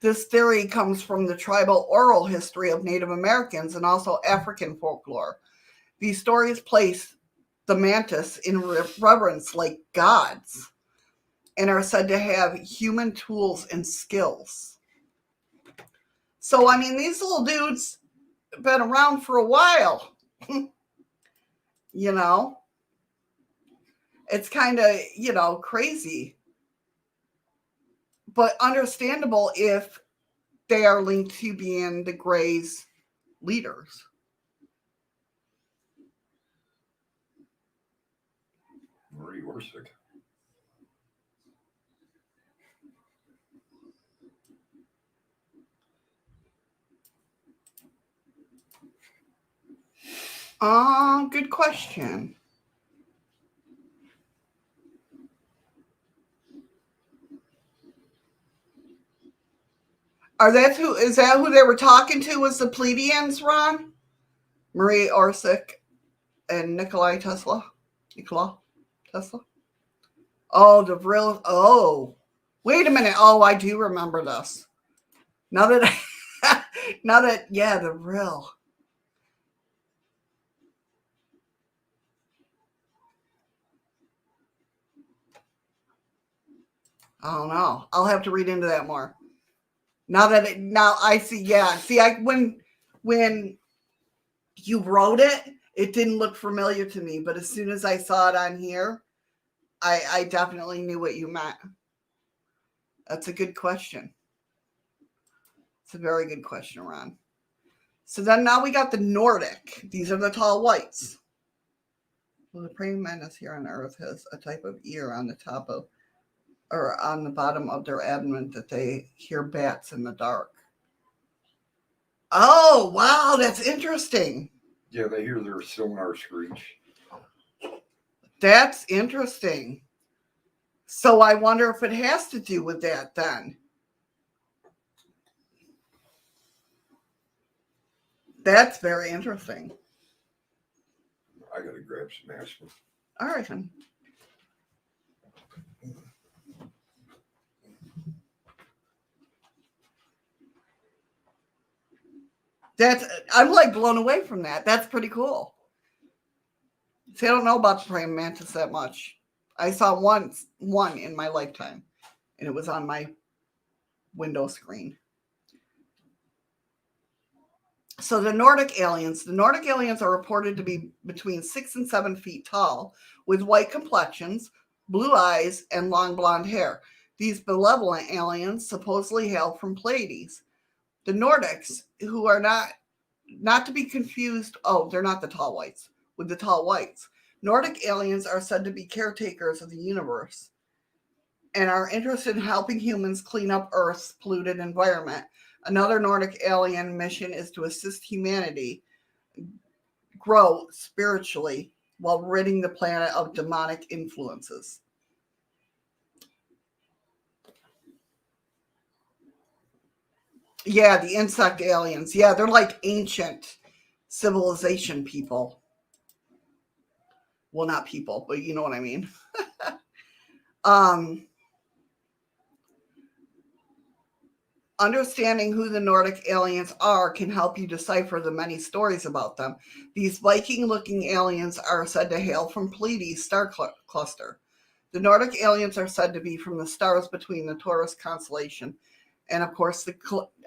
This theory comes from the tribal oral history of Native Americans and also African folklore. These stories place the mantis in reverence like gods and are said to have human tools and skills. So, I mean, these little dudes have been around for a while. It's kind of, crazy. But understandable if they are linked to being the Greys' leaders. Marie Orsick. Good question. Is that who they were talking to? Was the Pleiadians, Ron? Marie Orsick and Nikola Tesla? Oh, the real. Oh, wait a minute. Oh, I do remember this. Now that, yeah, the real. I don't know. I'll have to read into that more. Now I see. Yeah, see, when you wrote it, it didn't look familiar to me, but as soon as I saw it on here, I definitely knew what you meant. That's a good question. It's a very good question, Ron. So then now we got the Nordic. These are the tall whites. Well, the praying mantis here on Earth has a type of ear on the top of, or on the bottom of their abdomen that they hear bats in the dark. Oh, wow, that's interesting. Yeah, they hear their sonar screech. That's interesting. So I wonder if it has to do with that then. That's very interesting. I gotta grab some aspirin. All right, then. I'm like blown away from that. That's pretty cool. See, I don't know about the praying mantis that much. I saw one in my lifetime, and it was on my window screen. So the Nordic aliens are reported to be between 6 and 7 feet tall, with white complexions, blue eyes, and long blonde hair. These benevolent aliens supposedly hail from Pleiades. The Nordics, who are not to be confused, they're not the tall whites, with the tall whites. Nordic aliens are said to be caretakers of the universe and are interested in helping humans clean up Earth's polluted environment. Another Nordic alien mission is to assist humanity grow spiritually while ridding the planet of demonic influences. Yeah, the insect aliens. Yeah, they're like ancient civilization people. Well, not people, but you know what I mean. um, Understanding who the Nordic aliens are can help you decipher the many stories about them. These Viking-looking aliens are said to hail from Pleiades star cluster. The Nordic aliens are said to be from the stars between the Taurus constellation. And of course,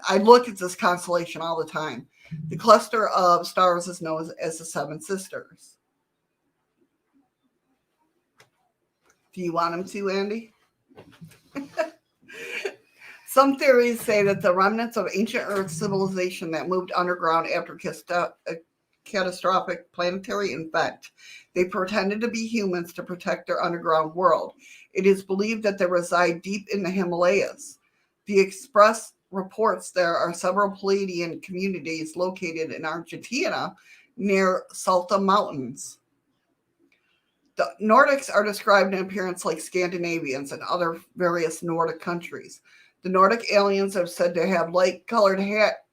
I look at this constellation all the time. The cluster of stars is known as the Seven Sisters. Do you want them to, Andy? Some theories say that the remnants of ancient Earth civilization that moved underground after a catastrophic planetary event. They pretended to be humans to protect their underground world. It is believed that they reside deep in the Himalayas. The Express reports there are several Pleiadian communities located in Argentina near Salta Mountains. The Nordics are described in appearance like Scandinavians and other various Nordic countries. The Nordic aliens are said to have light-colored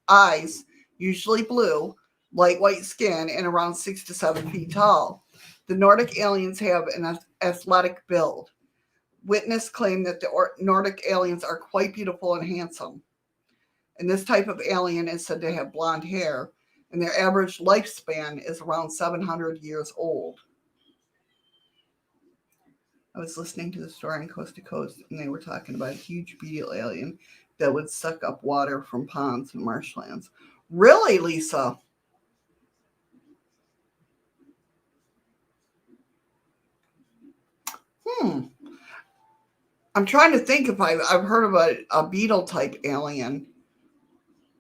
eyes, usually blue, light white skin, and around 6 to 7 feet tall. The Nordic aliens have an athletic build. Witnesses claim that the Nordic aliens are quite beautiful and handsome. And this type of alien is said to have blonde hair, and their average lifespan is around 700 years old. I was listening to the story on Coast to Coast, and they were talking about a huge beetle alien that would suck up water from ponds and marshlands. Really, Lisa? I'm trying to think if I've heard of a beetle type alien,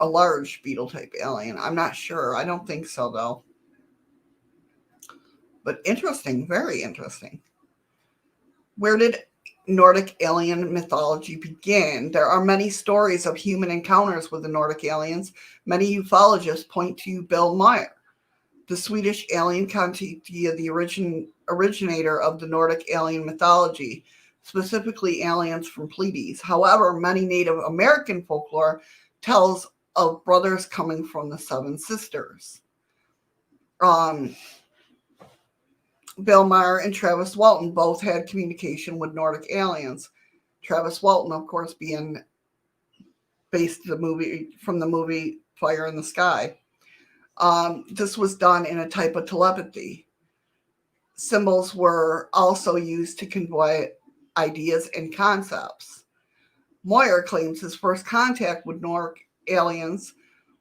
a large beetle type alien. I'm not sure. I don't think so, though. But interesting, very interesting. Where did Nordic alien mythology begin? There are many stories of human encounters with the Nordic aliens. Many ufologists point to Bill Meyer, the Swedish alien contactee, the originator of the Nordic alien mythology, specifically aliens from Pleiades. However, many Native American folklore tells of brothers coming from the Seven Sisters. Bill Meyer and Travis Walton both had communication with Nordic aliens. Travis Walton, of course, being based from the movie Fire in the Sky. This was done in a type of telepathy. Symbols were also used to convey ideas and concepts. Moyer claims his first contact with Nordic aliens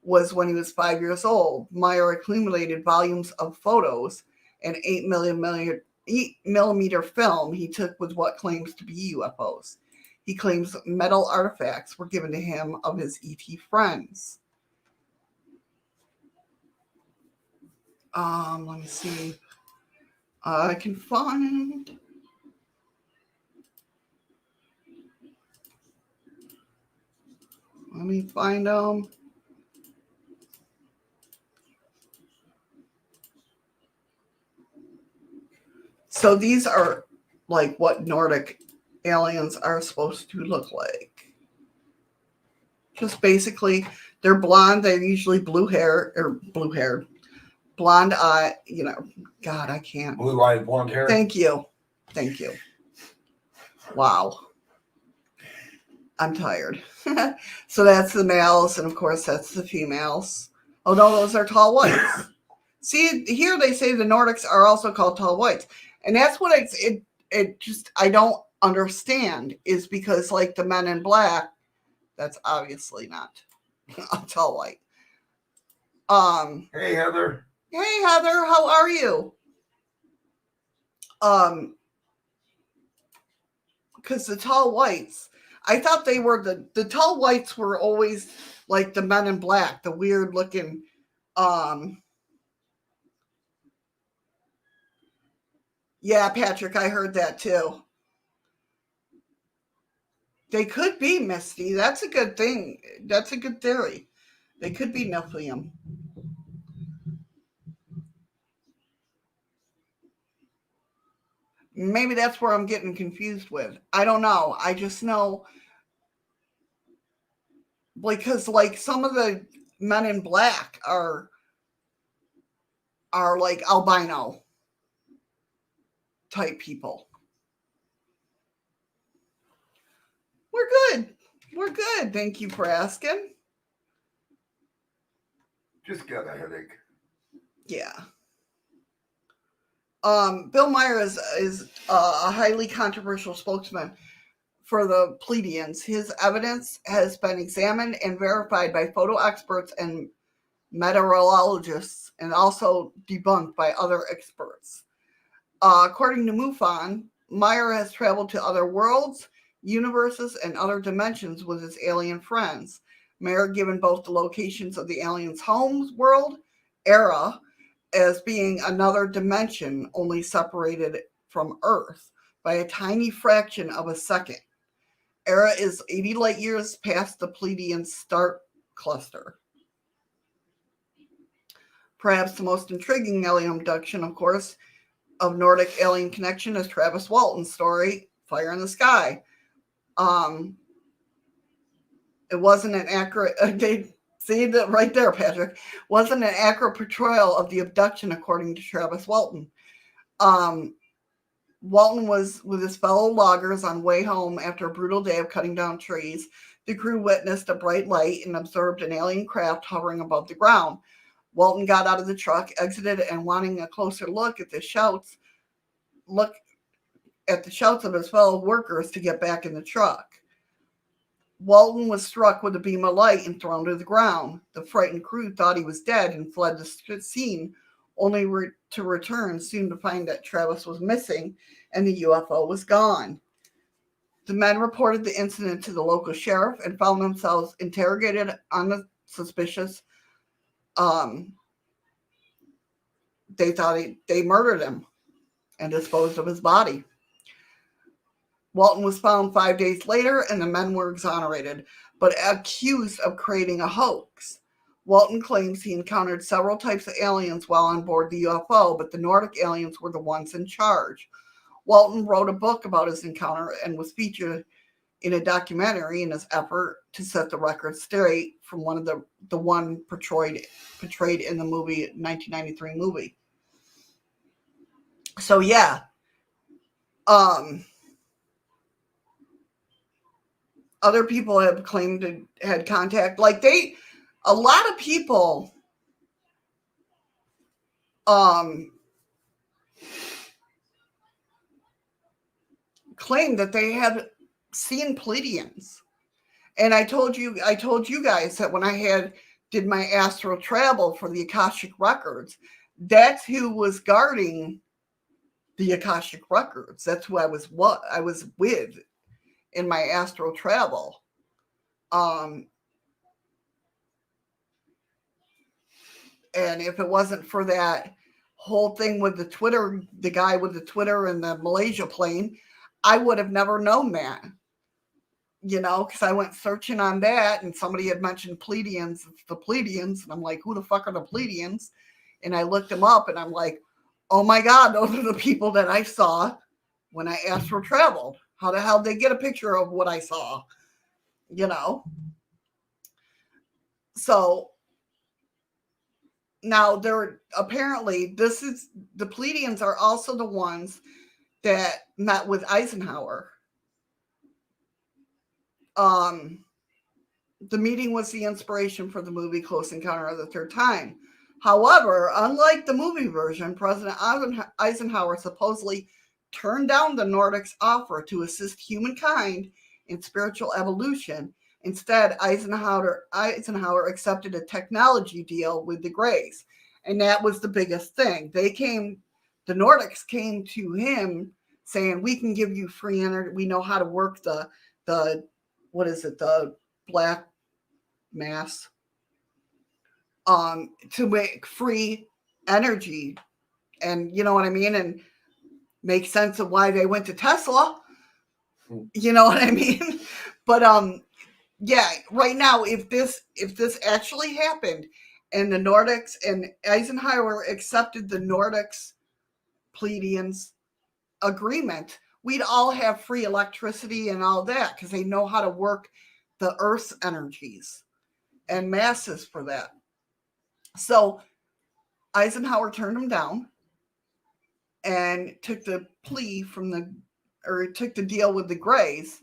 was when he was 5 years old. Meyer accumulated volumes of photos and 8 millimeter film he took with what claims to be UFOs. He claims metal artifacts were given to him of his ET friends. Let me see. I can find. Let me find them. So these are like what Nordic aliens are supposed to look like. Just basically, they're blonde. They're usually blue hair, blonde eye. God, I can't. Blue-eyed blonde hair. Thank you. Wow. I'm tired. So that's the males, and of course that's the females. Oh no, those are tall whites. See, here they say the Nordics are also called tall whites. And that's what it just, I don't understand, is because like the men in black, that's obviously not a tall white. Hey, Heather. Hey, Heather, how are you? Because the tall whites, I thought they were the tall whites were always like the men in black, the weird looking, yeah, Patrick, I heard that too. They could be Misty. That's a good thing. That's a good theory. They could be Nephilim. Maybe that's where I'm getting confused with. I don't know. I just know because like some of the men in black are like albino type people. We're good. We're good. Thank you for asking. Just got a headache. Yeah. Bill Meyer is a highly controversial spokesman for the Pleiadians. His evidence has been examined and verified by photo experts and meteorologists, and also debunked by other experts. According to MUFON, Meyer has traveled to other worlds, universes, and other dimensions with his alien friends. Meyer given both the locations of the aliens' homes world, Era, as being another dimension only separated from Earth by a tiny fraction of a second. Era is 80 light years past the Pleiadian star cluster. Perhaps the most intriguing alien abduction, of course, of Nordic alien connection is Travis Walton's story, Fire in the Sky. It wasn't an accurate, see that right there, Patrick, wasn't an accurate portrayal of the abduction, according to Travis Walton. Walton was with his fellow loggers on way home after a brutal day of cutting down trees. The crew witnessed a bright light and observed an alien craft hovering above the ground. Walton got out of the truck, exited, and wanting a closer look at the shouts of his fellow workers to get back in the truck. Walton was struck with a beam of light and thrown to the ground. The frightened crew thought he was dead and fled the scene, only to return soon to find that Travis was missing and the UFO was gone. The men reported the incident to the local sheriff and found themselves interrogated on the suspicious. They thought they murdered him and disposed of his body. Walton was found 5 days later, and the men were exonerated, but accused of creating a hoax. Walton claims he encountered several types of aliens while on board the UFO, but the Nordic aliens were the ones in charge. Walton wrote a book about his encounter and was featured in a documentary in his effort to set the record straight from one of the one portrayed in the movie 1993 movie. So yeah, other people have claimed to had contact. Like a lot of people claim that they have seen Pleiadians. And I told you guys that when I did my astral travel for the Akashic Records, that's who was guarding the Akashic Records. That's who I was with in my astral travel. And if it wasn't for that whole thing with the Twitter, the guy with the Twitter and the Malaysia plane, I would have never known that. Because I went searching on that and somebody had mentioned Pleiadians. It's the Pleiadians. And I'm like, who the fuck are the Pleiadians? And I looked them up and I'm like, Oh my God, those are the people that I saw when I astral traveled. How the hell did they get a picture of what I saw? You know? So now they're apparently, this is, the Pleiadians are also the ones that met with Eisenhower. The meeting was the inspiration for the movie Close Encounter of the Third Time. However, unlike the movie version, President Eisenhower supposedly turned down the Nordics' offer to assist humankind in spiritual evolution. Instead, Eisenhower accepted a technology deal with the Greys, and that was the biggest thing. The Nordics came to him saying, "We can give you free energy. We know how to work the what is it, the black mass, to make free energy," and you know what I mean, and make sense of why they went to Tesla. You know what I mean? But yeah, right now, if this actually happened, and the Nordics and Eisenhower accepted the Nordics Pleiadians agreement, we'd all have free electricity and all that because they know how to work the Earth's energies and masses for that. So Eisenhower turned him down and took the took the deal with the Greys.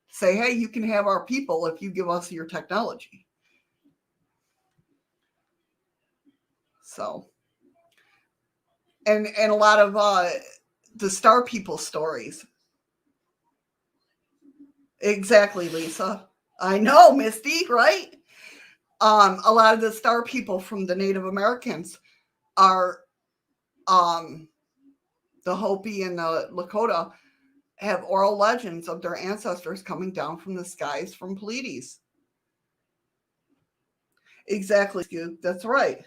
Say, hey, you can have our people if you give us your technology. So, and a lot of the Star People stories. Exactly, Lisa. I know, Misty, right? A lot of the Star People from the Native Americans are the Hopi and the Lakota have oral legends of their ancestors coming down from the skies from Pleiades. Exactly, that's right.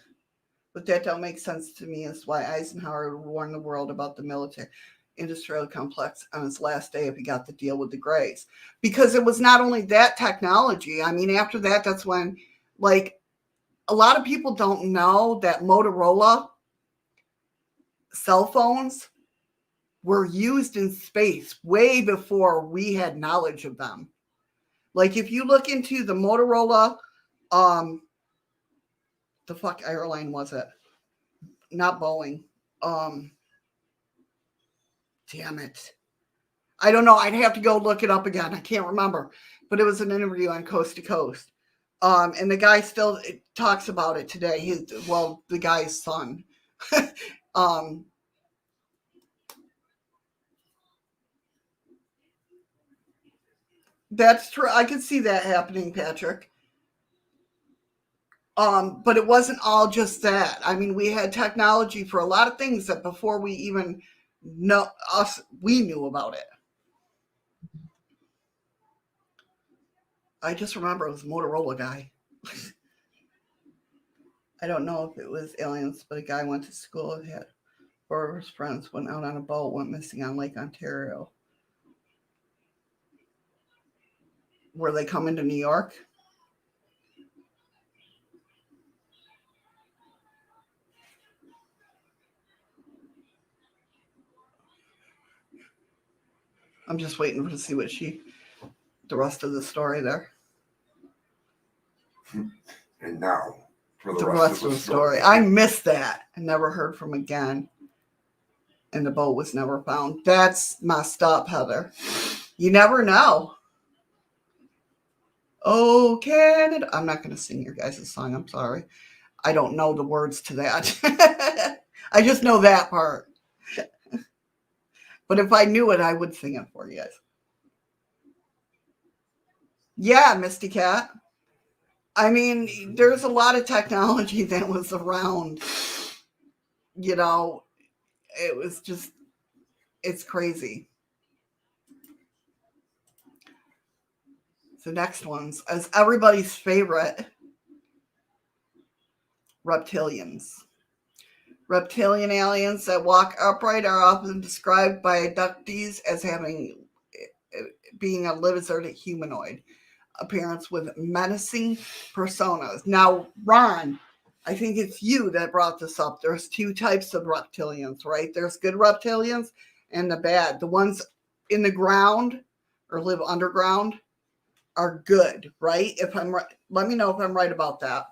But that don't make sense to me as why Eisenhower would warn the world about the military industrial complex on his last day if he got the deal with the Greys. Because it was not only that technology. I mean, after that, that's when, like, a lot of people don't know that Motorola cell phones were used in space way before we had knowledge of them. Like, if you look into the Motorola, the fuck airline was it? Not Boeing. Damn it. I don't know. I'd have to go look it up again. I can't remember. But it was an interview on Coast to Coast. And the guy still talks about it today. The guy's son. That's true. I could see that happening, Patrick. But it wasn't all just that. I mean, we had technology for a lot of things that before we even we knew about it. I just remember it was a Motorola guy. I don't know if it was aliens, but a guy went to school and had 4 of his friends went out on a boat, went missing on Lake Ontario. Were they coming to New York? I'm just waiting to see the rest of the story there. And now for the rest of the story. I missed that. I never heard from again. And the boat was never found. That's messed up, Heather. You never know. Oh, Canada. I'm not going to sing your guys' song. I'm sorry. I don't know the words to that. I just know that part. But if I knew it, I would sing it for you guys. Yeah, Misty Cat. I mean, there's a lot of technology that was around. You know, it was just, it's crazy. The next one's as everybody's favorite, reptilians. Reptilian aliens that walk upright are often described by abductees as being a lizard humanoid appearance with menacing personas. Now, Ron, I think it's you that brought this up. There's two types of reptilians, right? There's good reptilians and the bad. The ones in the ground or live underground are good, right? If I'm right, let me know if I'm right about that.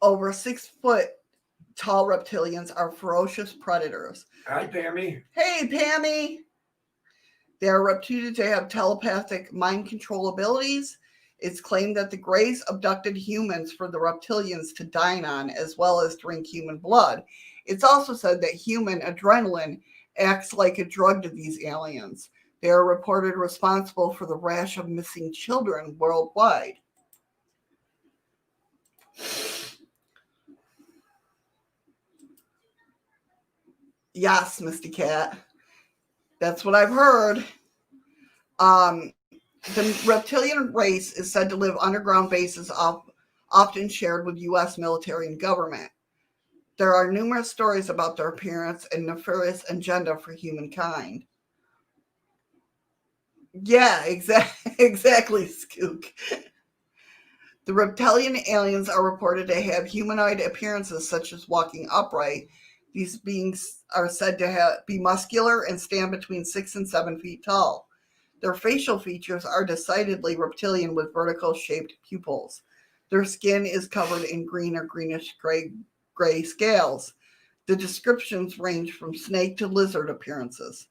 Over 6 foot tall reptilians are ferocious predators. Hi, Pammy. Hey, Pammy. They are reputed to have telepathic mind control abilities. It's claimed that the Greys abducted humans for the reptilians to dine on, as well as drink human blood. It's also said that human adrenaline acts like a drug to these aliens. They are reported responsible for the rash of missing children worldwide. Yes, Misty Cat. That's what I've heard. The reptilian race is said to live underground bases often shared with U.S. military and government. There are numerous stories about their appearance and nefarious agenda for humankind. Yeah, exactly, Skook. The reptilian aliens are reported to have humanoid appearances such as walking upright. These beings are said to be muscular and stand between 6 and 7 feet tall. Their facial features are decidedly reptilian with vertical shaped pupils. Their skin is covered in green or greenish gray scales. The descriptions range from snake to lizard appearances.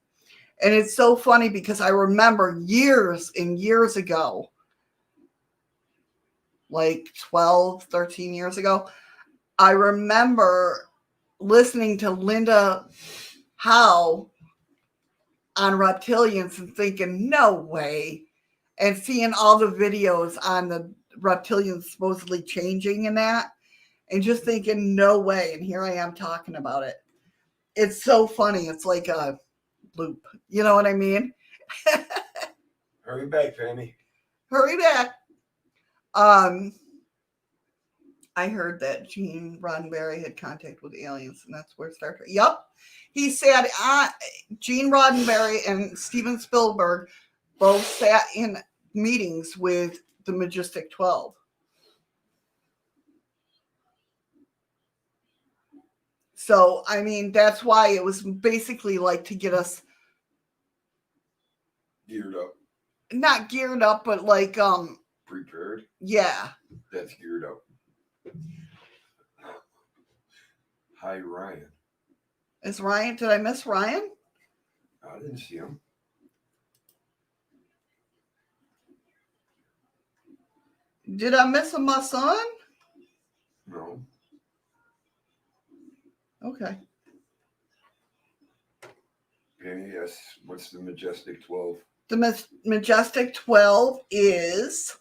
And it's so funny because I remember years and years ago, like 12, 13 years ago, I remember listening to Linda Howe on reptilians and thinking, no way. And seeing all the videos on the reptilians supposedly changing and that, and just thinking, no way. And here I am talking about it. It's so funny. It's like a loop. You know what I mean? Hurry back, Pammy. Hurry back. I heard that Gene Roddenberry had contact with aliens, and that's where it started. Yep. He said Gene Roddenberry and Steven Spielberg both sat in meetings with the Majestic 12. So, I mean, that's why it was basically like to get us geared up. Not geared up, but like prepared. Yeah. That's geared up. Hi, Ryan. Is Ryan? Did I miss Ryan? I didn't see him. Did I miss my son? No. Okay. Yes. What's the Majestic 12? The Majestic 12 is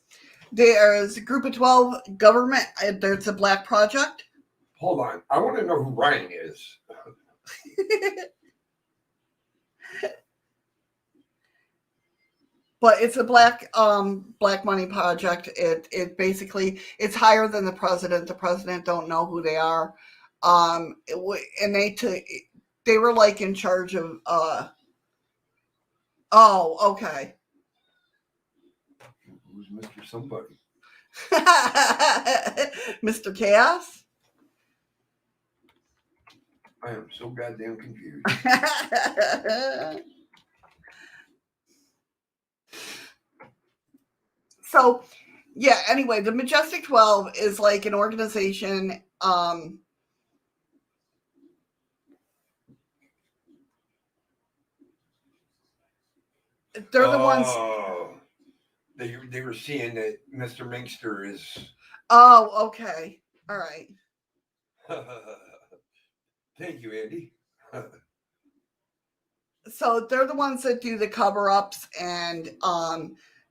there's a group of 12 government. There's a black project. Hold on. I want to know who Ryan is. But it's a black money project. It basically it's higher than the president. The president don't know who they are. And they were like in charge of oh, okay. Who's Mr. Somebody? Mr. Chaos? I am so goddamn confused. So, yeah, anyway, the Majestic 12 is like an organization. They're the ones. They were seeing that Mr. Minkster is. Oh, okay. All right. Thank you, Andy. So they're the ones that do the cover-ups and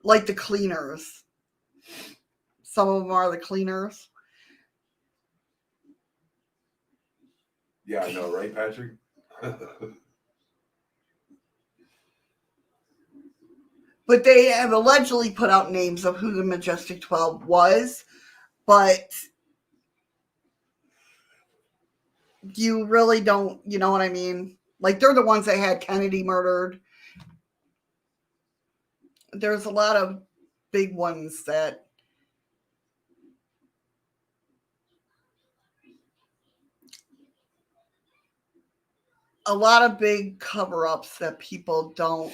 like the cleaners. Some of them are the cleaners. Yeah, I know, right, Patrick? But they have allegedly put out names of who the Majestic 12 was, but you really don't, you know what I mean? Like, they're the ones that had Kennedy murdered. There's a lot of big ones that a lot of big cover-ups that people don't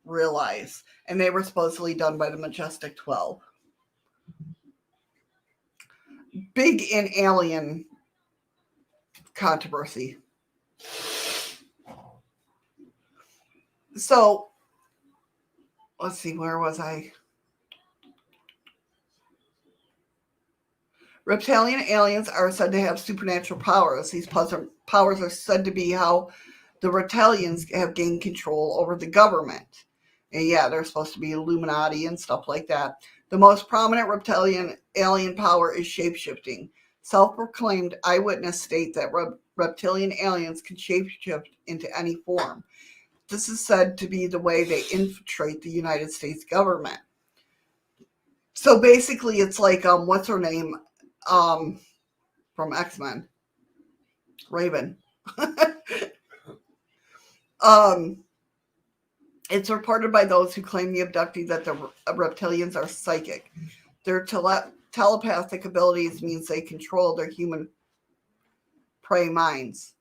realize. And they were supposedly done by the Majestic 12. Big in alien controversy. So, let's see, where was I? Reptilian aliens are said to have supernatural powers. These powers are said to be how the reptilians have gained control over the government. And yeah, they're supposed to be Illuminati and stuff like that. The most prominent reptilian alien power is shapeshifting. Self-proclaimed eyewitness state that reptilian aliens can shapeshift into any form. This is said to be the way they infiltrate the United States government. So basically, it's like, what's her name? From X-Men. Raven. It's reported by those who claim the abductee that the reptilians are psychic. Their telepathic abilities means they control their human prey minds.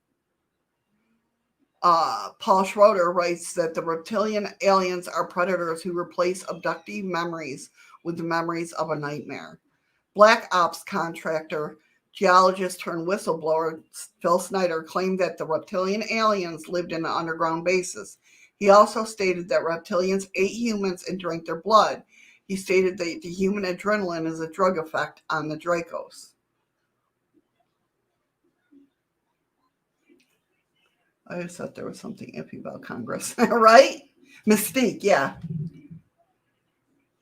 Paul Schroeder writes that the reptilian aliens are predators who replace abductee memories with the memories of a nightmare. Black Ops contractor, geologist turned whistleblower Phil Snyder claimed that the reptilian aliens lived in an underground bases. He also stated that reptilians ate humans and drank their blood. He stated that the human adrenaline is a drug effect on the Dracos. I just thought there was something iffy about Congress, right? Mystique, yeah.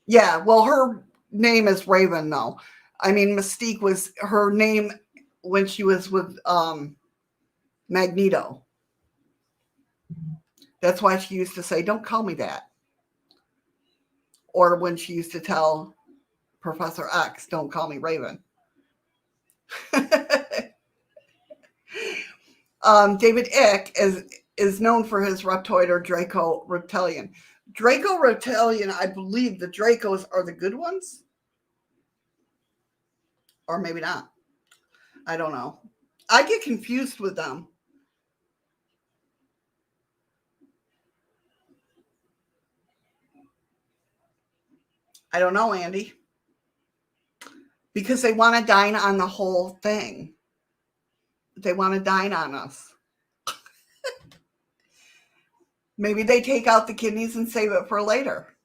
Yeah, well, her name is Raven, though. I mean, Mystique was her name when she was with Magneto. That's why she used to say, "Don't call me that." Or when she used to tell Professor X, "Don't call me Raven." David Icke is known for his reptoid or Draco reptilian. Draco reptilian, I believe the Dracos are the good ones. Or maybe not. I don't know. I get confused with them. I don't know, Andy. Because they want to dine on the whole thing. They want to dine on us. Maybe they take out the kidneys and save it for later.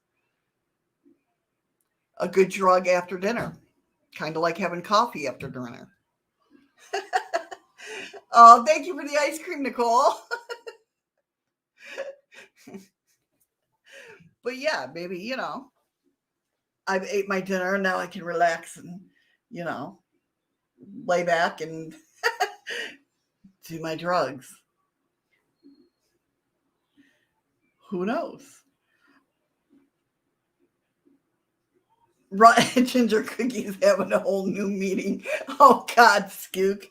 A good drug after dinner. Kind of like having coffee after dinner. Oh, thank you for the ice cream, Nicole. But yeah, maybe, I've ate my dinner and now I can relax and, lay back and do my drugs. Who knows? Right, Ginger Cookies having a whole new meeting. Oh, God, Skook.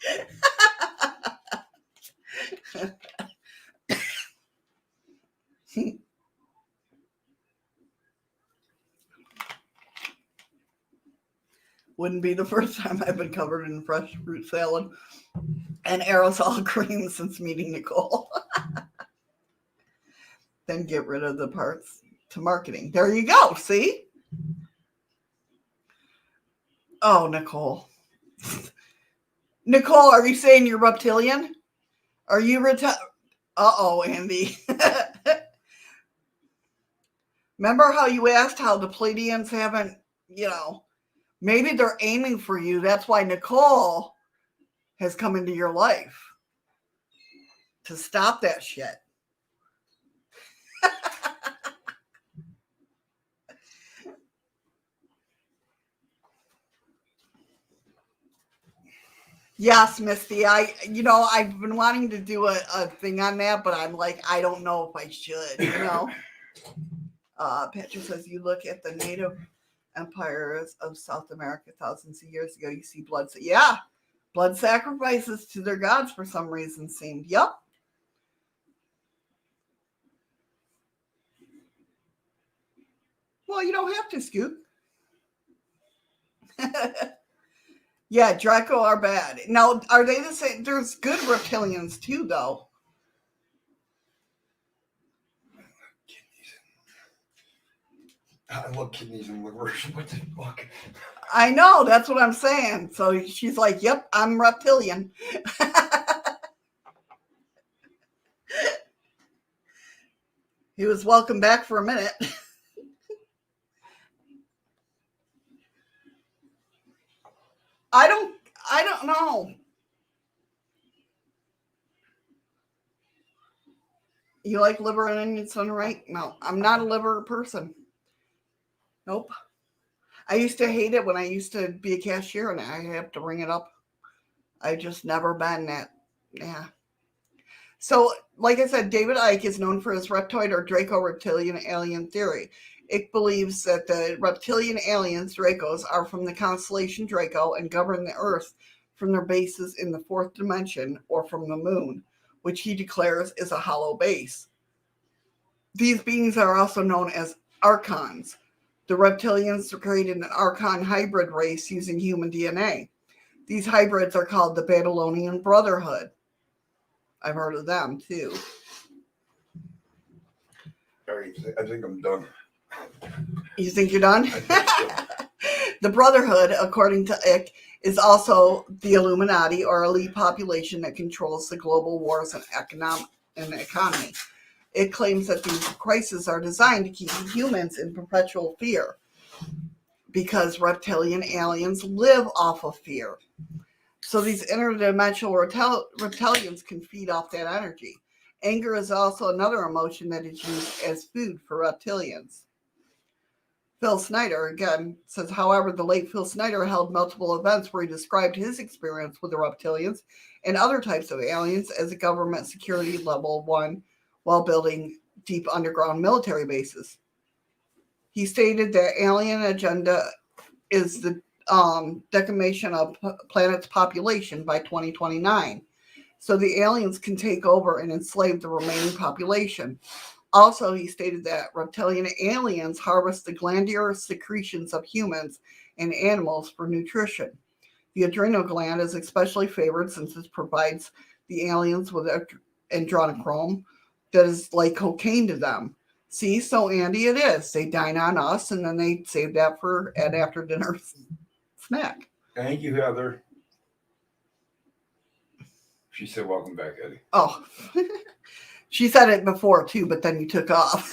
Wouldn't be the first time I've been covered in fresh fruit salad and aerosol cream since meeting Nicole. Then get rid of the parts to marketing. There you go. See? Oh, Nicole. Nicole, are you saying you're reptilian? Are you Uh-oh, Andy. Remember how you asked how the Pleiadians haven't, maybe they're aiming for you. That's why Nicole has come into your life to stop that shit. Yes, Misty. I've been wanting to do a thing on that, but I'm like, I don't know if I should, Patrick says, you look at the native empires of South America thousands of years ago, you see blood. Yeah, blood sacrifices to their gods for some reason seemed. Yep. Well, you don't have to, Scoop. Yeah, Draco are bad. Now, are they the same? There's good reptilians too, though. I love kidneys and livers. What the fuck? I know, that's what I'm saying. So she's like, yep, I'm reptilian. He was welcome back for a minute. I don't know. You like liver and onions done right? No, I'm not a liver person. Nope. I used to hate it when I used to be a cashier, and I have to bring it up. I just never been that. Yeah. So, like I said, David Icke is known for his reptoid or Draco reptilian alien theory. Icke believes that the reptilian aliens, Dracos, are from the constellation Draco and govern the Earth from their bases in the fourth dimension or from the moon, which he declares is a hollow base. These beings are also known as archons. The reptilians created an archon hybrid race using human DNA. These hybrids are called the Babylonian Brotherhood. I've heard of them too. I think I'm done. You think you're done? I think so. The Brotherhood, according to Icke, is also the Illuminati or elite population that controls the global wars and economy. It claims that these crises are designed to keep humans in perpetual fear because reptilian aliens live off of fear. So these interdimensional reptilians can feed off that energy. Anger is also another emotion that is used as food for reptilians. Phil Snyder, again, says, however, the late Phil Snyder held multiple events where he described his experience with the reptilians and other types of aliens as a government security level 1 while building deep underground military bases. He stated that alien agenda is the decimation of planet's population by 2029. So the aliens can take over and enslave the remaining population. Also, he stated that reptilian aliens harvest the glandular secretions of humans and animals for nutrition. The adrenal gland is especially favored since it provides the aliens with adrenochrome that is like cocaine to them. See, so Andy, it is. They dine on us, and then they save that for an after dinner snack. Thank you, Heather. She said, welcome back, Eddie. Oh, she said it before too, but then you took off.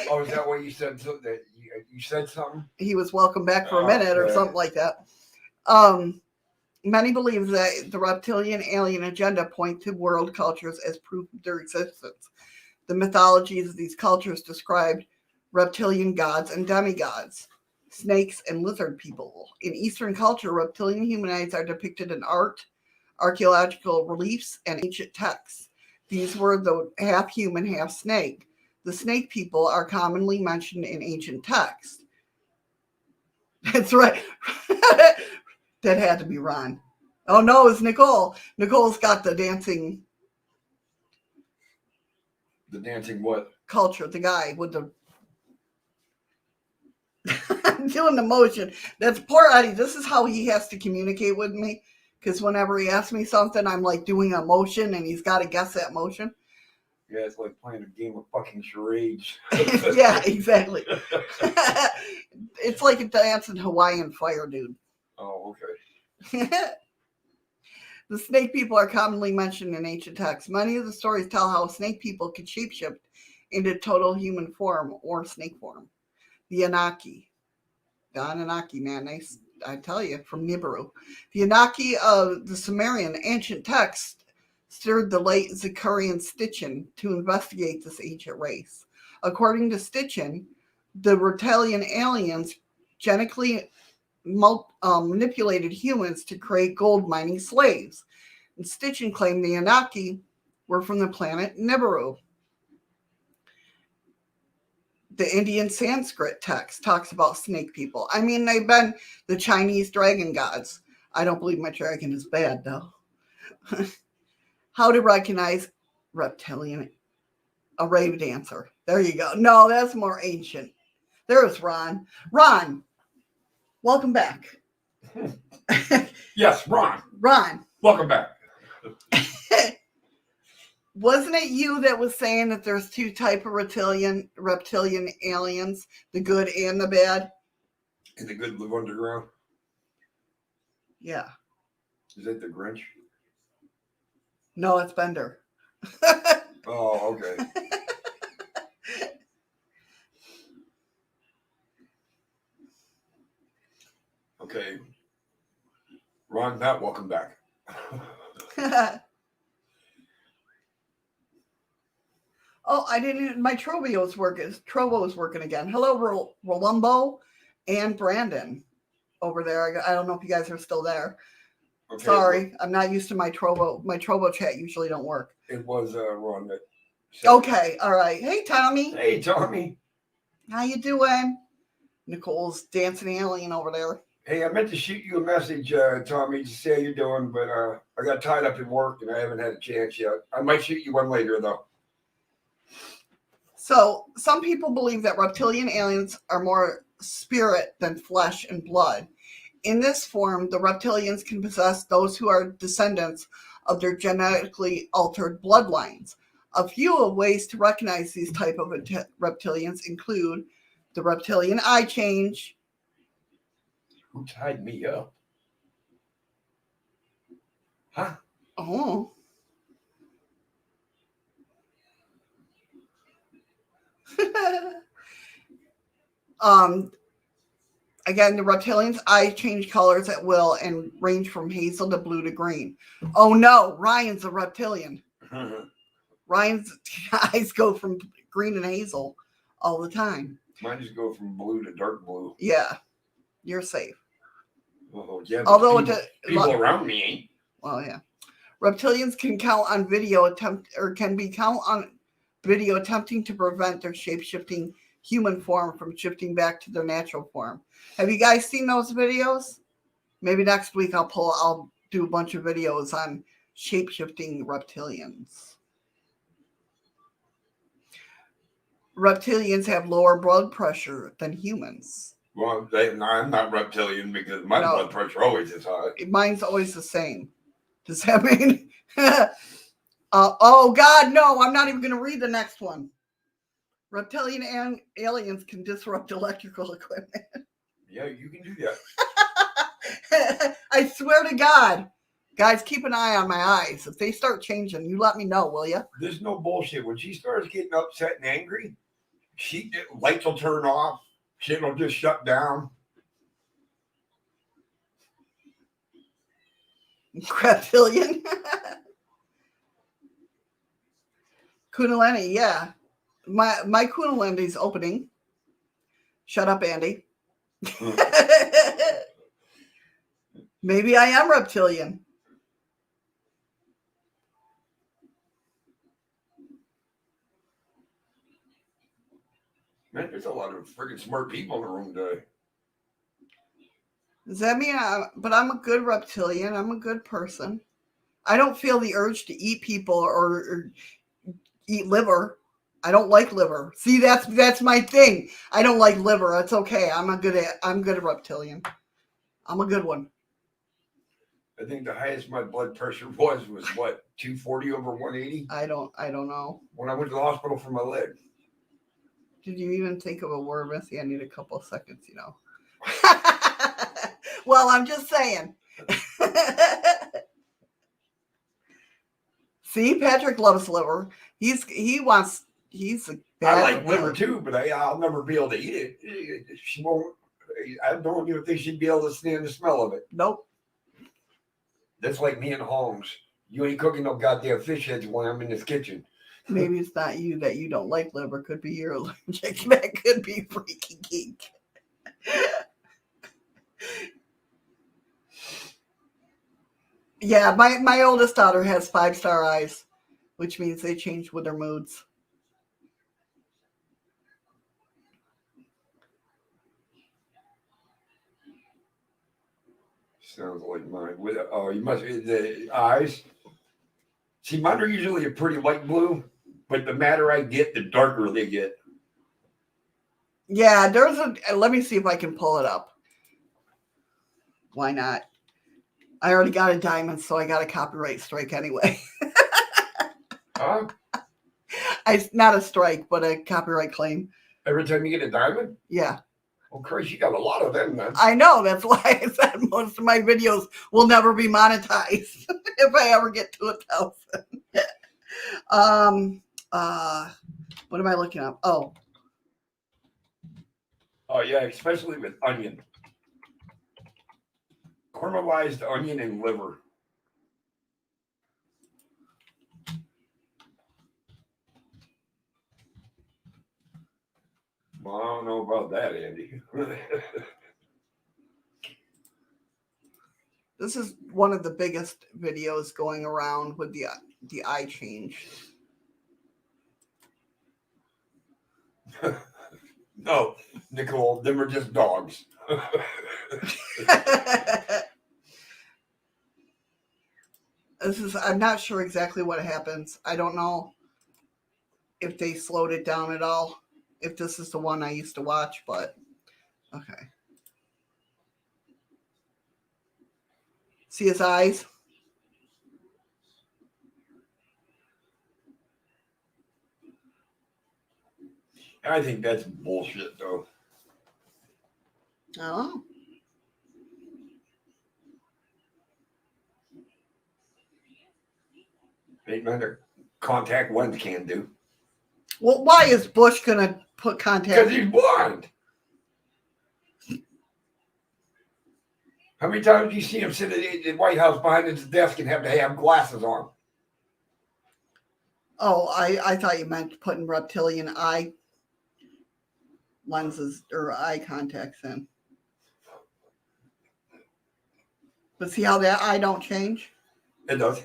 Oh, is that what you said? So that you said something? He was welcome back for a minute or something like that. Many believe that the reptilian alien agenda point to world cultures as proof of their existence. The mythologies of these cultures described reptilian gods and demigods, snakes and lizard people. In Eastern culture, reptilian humanoids are depicted in art, archaeological reliefs, and ancient texts. These were the half human, half snake. The snake people are commonly mentioned in ancient texts. That's right. That had to be Ron. Oh no, it's Nicole. Nicole's got the dancing. The dancing what? Culture, the guy with the I'm doing the motion. That's poor Eddie. This is how he has to communicate with me. Because whenever he asks me something, I'm like doing a motion and he's got to guess that motion. Yeah, it's like playing a game of fucking charades. Yeah, exactly. It's like a dancing Hawaiian fire, dude. Oh, okay. The snake people are commonly mentioned in ancient texts. Many of the stories tell how snake people could shapeshift into total human form or snake form. The Anunnaki. The Anunnaki, man, I tell you, from Nibiru. The Anunnaki of the Sumerian ancient text stirred the late Zacharian Stitchin to investigate this ancient race. According to Stitchin, the reptilian aliens genetically manipulated humans to create gold mining slaves. And Stitchin claimed the Anunnaki were from the planet Nibiru. The Indian Sanskrit text talks about snake people. I mean, they've been the Chinese dragon gods. I don't believe my dragon is bad, though. How to recognize reptilian, a rave dancer. There you go. No, that's more ancient. There's Ron. Ron, welcome back. Yes, Ron. Ron. Welcome back. Wasn't it you that was saying that there's two type of reptilian aliens, the good and the bad? And the good live underground. Yeah. Is that the Grinch? No, it's Bender. Oh, okay. Okay. Ron, Matt, welcome back. Oh, I didn't. My Trovo is working again. Hello, Rolumbo and Brandon over there. I don't know if you guys are still there. Okay, Sorry, I'm not used to my Trovo. My Trovo chat usually don't work. It was Ron that said okay, all right. Hey, Tommy. Hey, Tommy. How you doing? Nicole's dancing alien over there. Hey, I meant to shoot you a message, Tommy, to say how you're doing, but I got tied up in work and I haven't had a chance yet. I might shoot you one later, though. So, some people believe that reptilian aliens are more spirit than flesh and blood. In this form, the reptilians can possess those who are descendants of their genetically altered bloodlines. A few ways to recognize these type of reptilians include the reptilian eye change. Who tied me up? Huh? Oh. Again, the reptilians' eyes change colors at will and range from hazel to blue to green. Oh no, Ryan's a reptilian. Ryan's eyes go from green and hazel all the time. Mine just go from blue to dark blue. Yeah, you're safe. Oh yeah. Although people around me ain't. Well, yeah. Reptilians can count on video attempting to prevent their shape-shifting human form from shifting back to their natural form. Have you guys seen those videos? Maybe next week I'll do a bunch of videos on shape-shifting reptilians. Reptilians have lower blood pressure than humans. Well, I'm not reptilian because my blood pressure always is high. Mine's always the same. Does that mean? Oh God, no! I'm not even going to read the next one. Reptilian aliens can disrupt electrical equipment. Yeah, you can do that. I swear to God. Guys, keep an eye on my eyes. If they start changing, you let me know, will you? There's no bullshit. When she starts getting upset and angry, lights will turn off. Shit will just shut down. Reptilian. Kundalini, yeah. My Kundalini's opening. Shut up, Andy. Maybe I am reptilian. Man, there's a lot of freaking smart people in the room today. Does that mean but I'm a good reptilian. I'm a good person. I don't feel the urge to eat people or eat liver. I don't like liver. See, that's my thing. I don't like liver. It's okay. I'm good at reptilian. I'm a good one. I think the highest my blood pressure was what, 240 over 180? I don't know. When I went to the hospital for my leg. Did you even think of a word, Missy? I need a couple of seconds, Well, I'm just saying. See, Patrick loves liver. He's a bad I like liver too, but I'll never be able to eat it. She won't. I don't even think she'd be able to stand the smell of it. Nope. That's like me and Holmes. You ain't cooking no goddamn fish heads when I'm in this kitchen. Maybe it's not you that you don't like liver. Could be you're allergic. That could be freaky geek. Yeah, my oldest daughter has 5-star eyes, which means they change with their moods. Sounds like mine. You must the eyes. See, mine are usually a pretty light blue, but the madder I get, the darker they get. Yeah, let me see if I can pull it up. Why not? I already got a diamond, so I got a copyright strike anyway. Huh? Not a strike, but a copyright claim. Every time you get a diamond? Yeah. Oh, Christ, you got a lot of them then. I know. That's why I said most of my videos will never be monetized if I ever get to 1,000. What am I looking up? Oh, Yeah, especially with onion. Caramelized onion and liver. Well, I don't know about that, Andy. this is one of the biggest videos going around with the eye change. No, Nicole, them are just dogs. I'm not sure exactly what happens. I don't know if they slowed it down at all. If this is the one I used to watch, but okay. See his eyes? I think that's bullshit, though. Oh. Ain't nothing a contact lens can do. Well, why is Bush gonna put contact? Because he's blind. How many times do you see him sit at the White House behind his desk and have to have glasses on? Oh, I thought you meant putting reptilian eye lenses or eye contacts in. But see how that eye don't change? It does.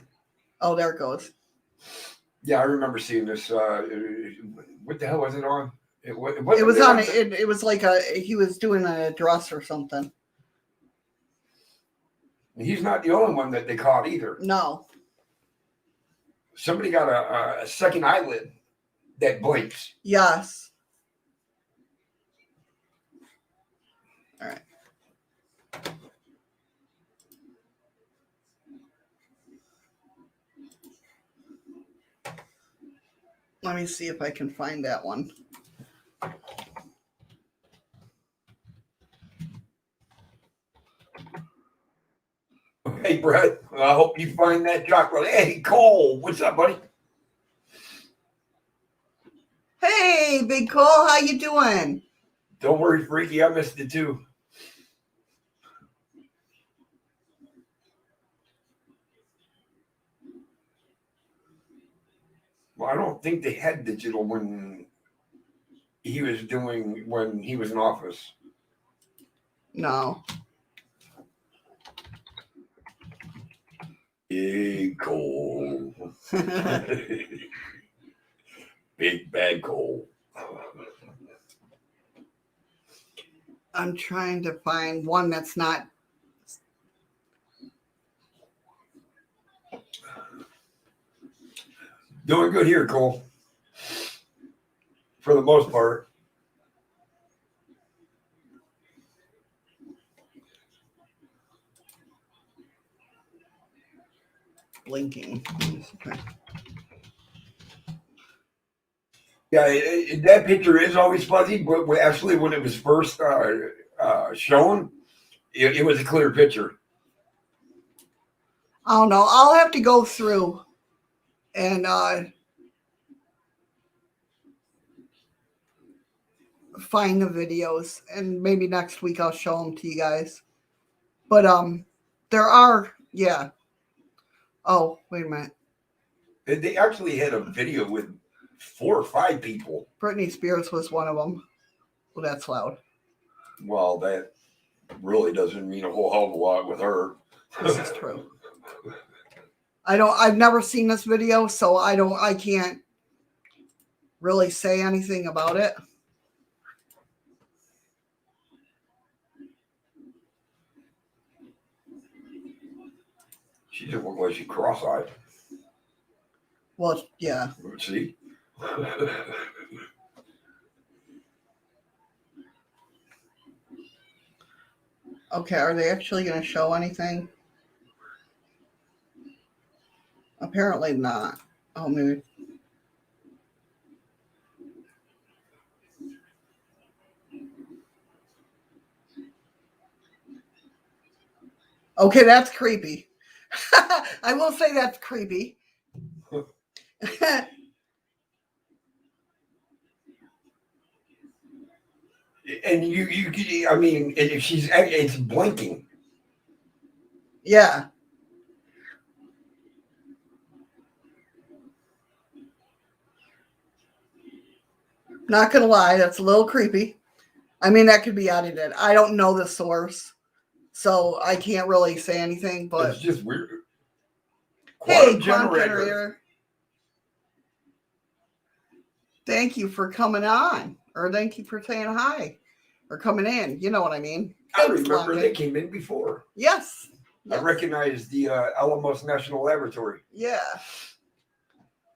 Oh, there it goes. Yeah, I remember seeing this. What the hell was it on? It was on. It was like he was doing an address or something. He's not the only one that they caught either. No. Somebody got a second eyelid that blinks. Yes. All right. Let me see if I can find that one. Hey, Brett, I hope you find that chocolate. Hey, Cole, what's up, buddy? Hey, Big Cole, how you doing? Don't worry, Freaky, I missed it too. Well, I don't think they had digital when he was in office. No. Big Cole. Big bad Cole. I'm trying to find one that's not. Doing good here, Cole. For the most part. Blinking. Okay. Yeah, that picture is always fuzzy, but actually when it was first shown, it was a clear picture. I don't know. I'll have to go through and find the videos, and maybe next week I'll show them to you guys. But there are, yeah. Oh, wait a minute. They actually had a video with 4 or 5 people. Britney Spears was one of them. Well, that's loud. Well, that really doesn't mean a whole hell of a lot with her. This is true. I've never seen this video, so I can't really say anything about it. She didn't look like she cross-eyed. Well, yeah. See? Okay, are they actually going to show anything? Apparently not. Oh, maybe. Okay, that's creepy. I will say that's creepy. And I mean, it's blinking. Yeah. Not gonna lie, that's a little creepy. I mean, that could be edited. I don't know the source, so I can't really say anything. But It's just weird. Hey, Quantum Generator. Thank you for coming on, or thank you for saying hi, or coming in. You know what I mean? I remember they came in before. Yes. I recognize the Alamos National Laboratory. Yeah.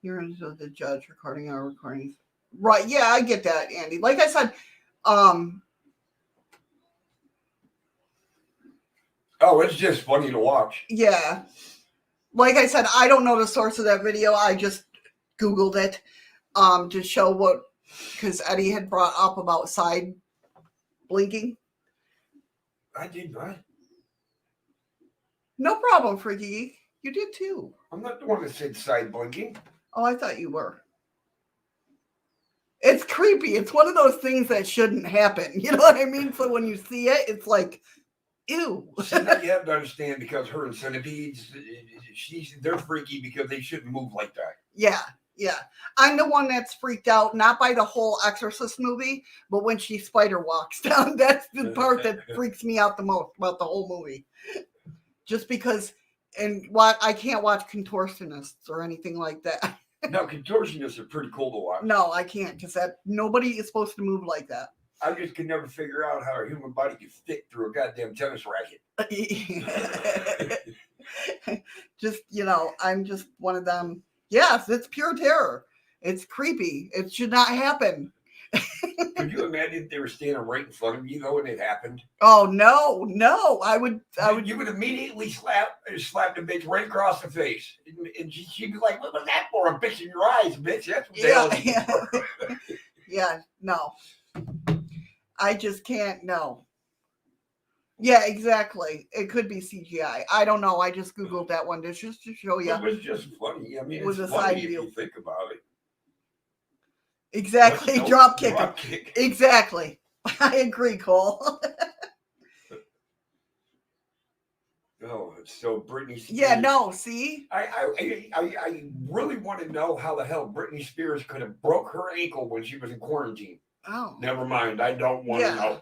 You're the judge recording our recordings. Right. Yeah, I get that, Andy. Like I said, oh, it's just funny to watch. Yeah. Like I said, I don't know the source of that video. I just Googled it to show what, because Eddie had brought up about side blinking. I did not. No problem, Freaky. You did too. I'm not the one that said side blinking. Oh, I thought you were. It's creepy. It's one of those things that shouldn't happen. You know what I mean? So when you see it, it's like, ew. See, now you have to understand, because her and centipedes, they're freaky because they shouldn't move like that. Yeah, yeah. I'm the one that's freaked out, not by the whole Exorcist movie, but when she spider walks down. That's the part that freaks me out the most about the whole movie. Just because, and what, I can't watch contortionists or anything like that. No, contortionists are pretty cool to watch. No, I can't, because that nobody is supposed to move like that. I just can never figure out how a human body can fit through a goddamn tennis racket. Just, I'm just one of them. Yes, it's pure terror. It's creepy. It should not happen. Could you imagine if they were standing right in front of you though when it happened? Oh no, I would. You would immediately slap the bitch right across the face, and she'd be like, "What was that for? I'm fixing your eyes, bitch." That's what yeah. Yeah, no. I just can't. No. Yeah, exactly. It could be CGI. I don't know. I just Googled that one just to show you. It was just funny. I mean, it was it's a funny side if view. you think about it. Exactly. No, drop kick. Drop kick. Exactly. I agree, Cole. Oh, so Britney Spears. Yeah, no, see? I really want to know how the hell Britney Spears could have broke her ankle when she was in quarantine. Oh. Never mind. I don't want to know.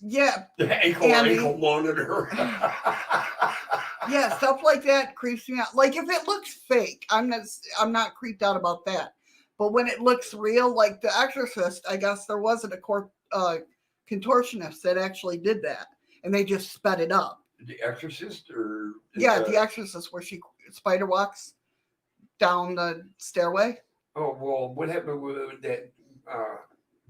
Yeah. The ankle monitor. Yeah, stuff like that creeps me out. Like if it looks fake, I'm not creeped out about that. But when it looks real, like The Exorcist, I guess there wasn't a contortionist that actually did that, and they just sped it up. The Exorcist, or The Exorcist, where she spider walks down the stairway. Oh well, what happened with that?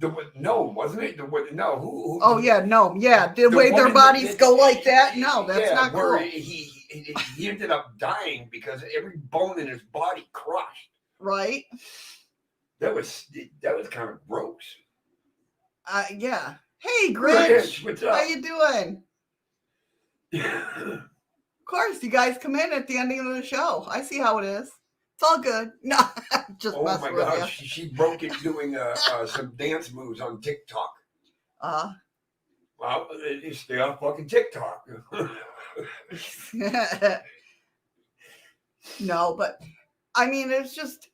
Wasn't it? No, who? Oh yeah, no, yeah. The way their bodies go like that. No, that's not cool. He ended up dying because every bone in his body crushed. Right. That was kind of gross. Yeah. Hey, Grinch. What's up? How you doing? Of course, you guys come in at the ending of the show. I see how it is. It's all good. No, just oh my gosh, you. she broke it doing some dance moves on TikTok. Well, stay off fucking TikTok. No, but I mean, it's just,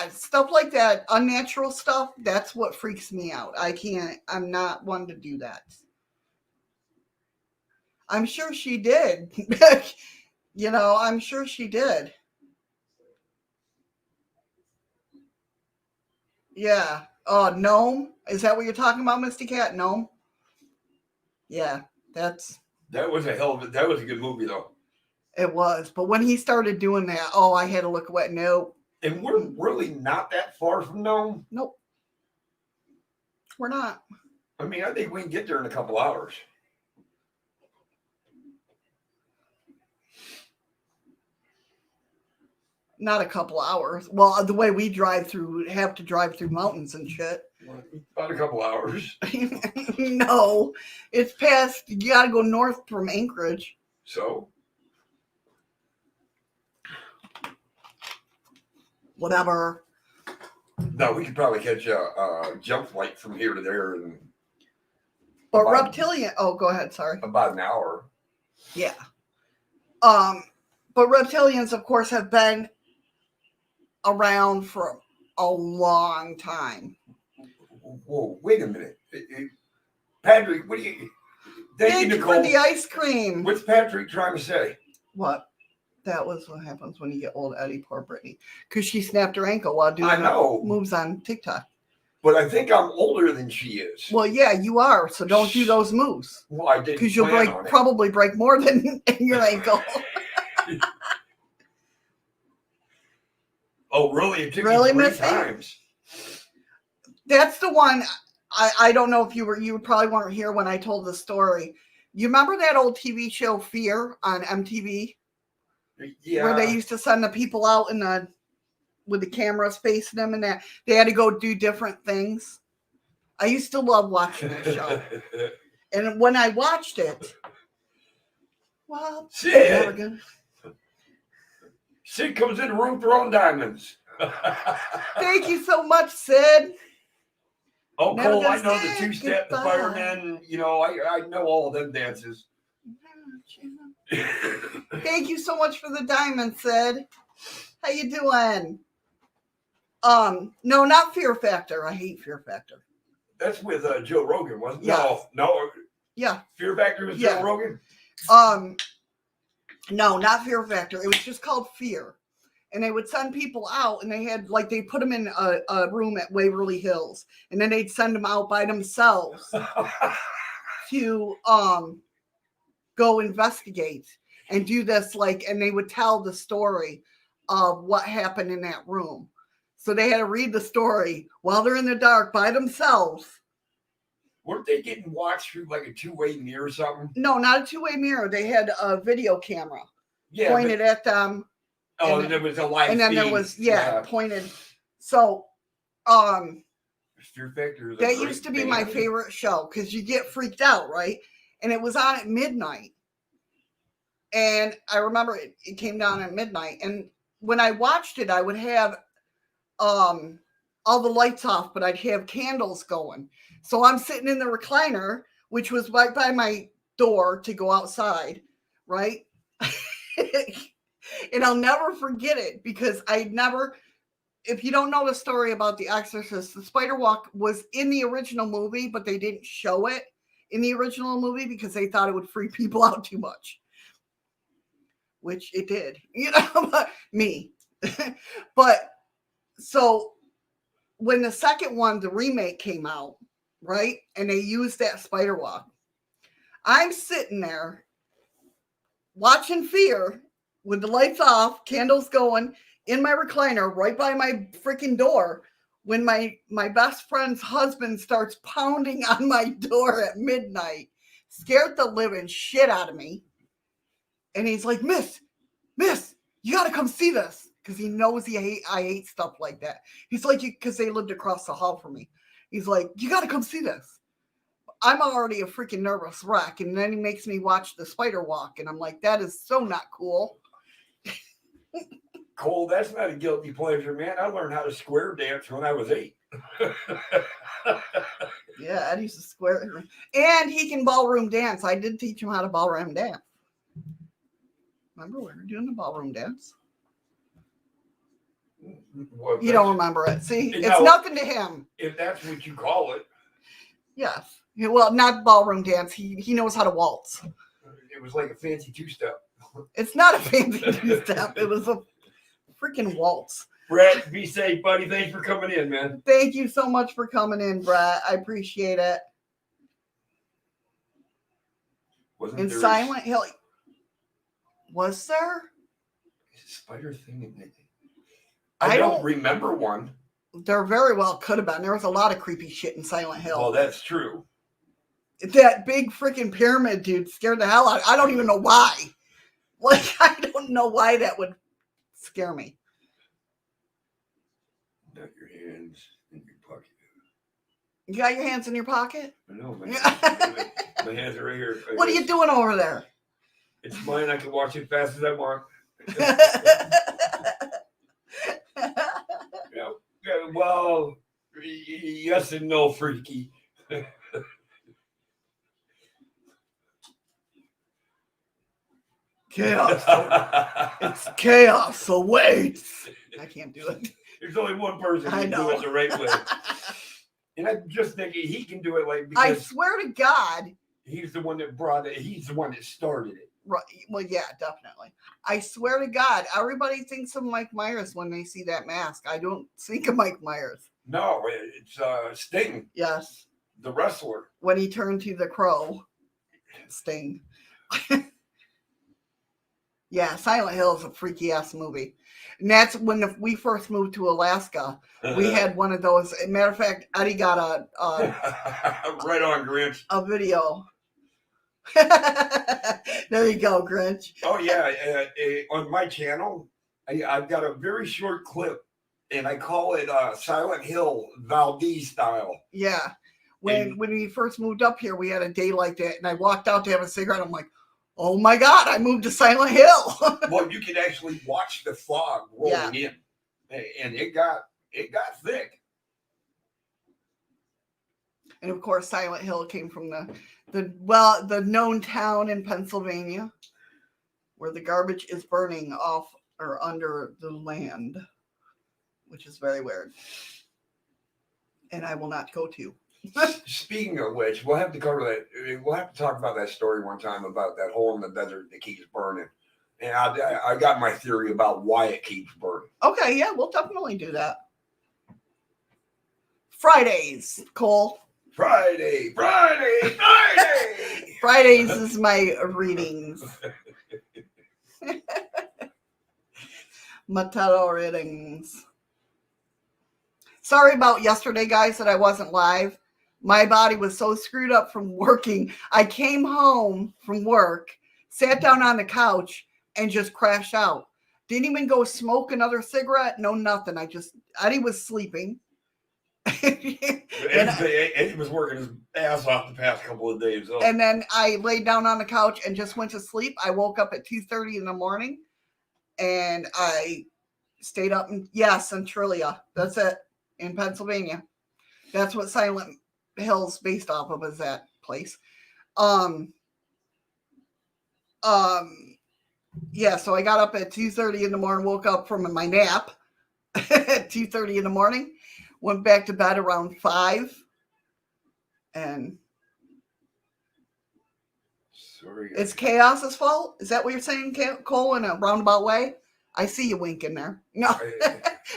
stuff like that, unnatural stuff, that's what freaks me out. I'm not one to do that. I'm sure she did. I'm sure she did. Yeah. Oh, Gnome? Is that what you're talking about, Misty Cat? Gnome? Yeah, that was that was a good movie though. It was, but when he started doing that, I had to look away. Nope. And we're really not that far from Gnome. Nope. We're not. I mean, I think we can get there in a couple hours. Not a couple hours. Well, the way we have to drive through mountains and shit. About a couple hours. No, it's past. You got to go north from Anchorage. So? Whatever. No, we could probably catch a jump flight from here to there in But reptilian. Oh, go ahead. Sorry. about an hour. Yeah. But reptilians, of course, have been around for a long time. Whoa, wait a minute. Patrick, what do you... Thank you for the ice cream. What's Patrick trying to say? What? That was what happens when you get old, Eddie. Poor Brittany. Because she snapped her ankle while doing moves on TikTok. But I think I'm older than she is. Well, yeah, you are. So don't do those moves. Well, I didn't. Because you'll probably break more than your ankle. Oh, really? It took really, me 3 Missy? times. That's the one. I don't know if you probably weren't here when I told the story. You remember that old TV show Fear on MTV? Yeah. Where they used to send the people out with the cameras facing them, and that they had to go do different things. I used to love watching that show. And when I watched it, well, Sid comes in the room throwing diamonds. Thank you so much, Sid. Oh, Cole, I know the two-step, the fireman. You know, I know all of them dances. Thank you so much for the diamond, Sid. How you doing? No, not Fear Factor. I hate Fear Factor. That's with Joe Rogan, wasn't it? Yes. No. Yeah. Fear Factor was Joe Rogan? No, not Fear Factor. It was just called Fear. And they would send people out, and they put them in a room at Waverly Hills, and then they'd send them out by themselves to go investigate and do this, and they would tell the story of what happened in that room. So they had to read the story while they're in the dark by themselves. Weren't they getting watched through like a two-way mirror or something? No, not a two-way mirror. They had a video camera pointed at them. Oh, and there was a live and then feed. There was pointed. So Fear Factor that used to be my favorite show because you get freaked out, right? And it was on at midnight. And I remember it came down at midnight. And when I watched it, I would have all the lights off, but I'd have candles going. So I'm sitting in the recliner, which was right by my door to go outside, right? And I'll never forget it because if you don't know the story about The Exorcist, the spider walk was in the original movie, but they didn't show it in the original movie because they thought it would freak people out too much, which it did, me. But so when the second one, the remake came out, right? And they used that spider walk. I'm sitting there watching Fear with the lights off, candles going, in my recliner, right by my freaking door, when my best friend's husband starts pounding on my door at midnight, scared the living shit out of me. And he's like, Miss, you got to come see this. Because he knows I hate stuff like that. He's like, because they lived across the hall from me. He's like, you got to come see this. I'm already a freaking nervous wreck. And then he makes me watch the spider walk. And I'm like, that is so not cool. Cole, that's not a guilty pleasure, man. I learned how to square dance when I was 8. Yeah, Eddie's a square. And he can ballroom dance. I did teach him how to ballroom dance. Remember we were doing the ballroom dance? Well, you don't remember it. See, it's nothing to him. If that's what you call it. Yes. Well, not ballroom dance. He knows how to waltz. It was like a fancy two-step. It's not a fancy two-step. It was a freaking waltz. Brett, be safe, buddy. Thanks for coming in, man. Thank you so much for coming in, Brett. I appreciate it. In Silent Hill. Was there? Spider thing in it. I don't remember one. There very well could have been. There was a lot of creepy shit in Silent Hill. Well, that's true. That big freaking pyramid dude scared the hell out. I don't even know why. I don't know why that would scare me. hands in your pocket. You got your hands in your pocket? I know, my hands are right here. What are you doing over there? It's mine. I can watch it fast as I want. Yeah, well, yes and no, freaky. Chaos. It's chaos awaits. I can't do it. There's only one person who can do it the right way. And I'm just thinking he can do it like because I swear to God. He's the one that brought it. He's the one that started it. Right. Well, yeah, definitely. I swear to God, everybody thinks of Mike Myers when they see that mask. I don't think of Mike Myers. No, it's Sting. Yes. The wrestler. When he turned to the crow. Sting. Yeah, Silent Hill is a freaky ass movie. And that's when we first moved to Alaska. We had one of those. As a matter of fact, Eddie got a right on, Grinch. A video. There you go, Grinch. Oh yeah, on my channel, I've got a very short clip, and I call it Silent Hill Valdez style. Yeah, when we first moved up here, we had a day like that, and I walked out to have a cigarette. I'm like, oh my God, I moved to Silent Hill. Well, you can actually watch the fog rolling in, and it got thick. And of course, Silent Hill came from the known town in Pennsylvania where the garbage is burning off or under the land, which is very weird. And I will not go to. Speaking of which, we'll have to cover that. We'll have to talk about that story one time about that hole in the desert that keeps burning. And I got my theory about why it keeps burning. Okay, yeah, we'll definitely do that. Fridays, Cole. Friday. Fridays is my readings. My tarot readings. Sorry about yesterday, guys, that I wasn't live. My body was so screwed up from working. I came home from work, sat down on the couch, and just crashed out. Didn't even go smoke another cigarette. No, nothing. Eddie was sleeping. Eddie was working his ass off the past couple of days. So. And then I laid down on the couch and just went to sleep. I woke up at 2:30 in the morning, and I stayed up. Centralia. That's it, in Pennsylvania. That's what Silent Hill's based off of, is that place. Yeah, so I got up at 2:30 in the morning, woke up from my nap at 2:30 in the morning, went back to bed around 5, and sorry, it's Chaos's fault? Is that what you're saying, Cole, in a roundabout way? I see you winking there. No,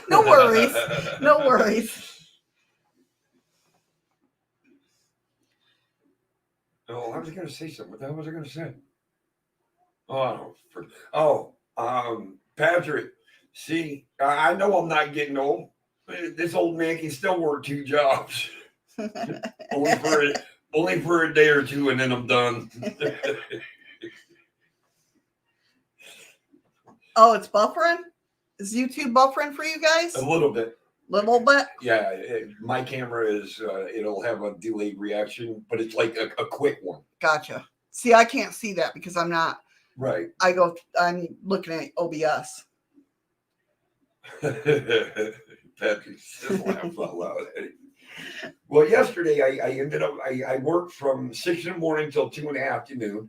no worries. No worries. Oh, I was going to say something. What the hell was I going to say? Patrick, see, I know I'm not getting old. This old man can still work 2 jobs. only for a day or two, and then I'm done. Oh, it's buffering? Is YouTube buffering for you guys? A little bit. Little bit? Yeah, my camera is, it'll have a delayed reaction, but it's like a quick one. Gotcha. See, I can't see that because I'm not. Right. I'm looking at OBS. Patrick just laughed out loud. Well, yesterday I worked from 6 in the morning till 2 in the afternoon.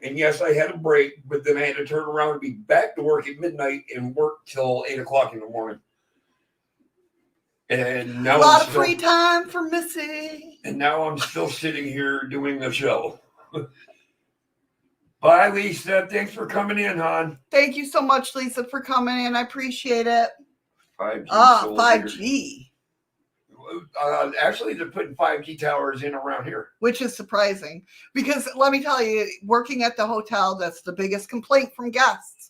And yes, I had a break, but then I had to turn around and be back to work at midnight and work till 8 o'clock in the morning. And now a lot of free time for Missy. And now I'm still sitting here doing the show. Bye, Lisa. Thanks for coming in, hon. Thank you so much, Lisa, for coming in. I appreciate it. 5G. 5G. Actually, they're putting 5G towers in around here. Which is surprising. Because let me tell you, working at the hotel, that's the biggest complaint from guests.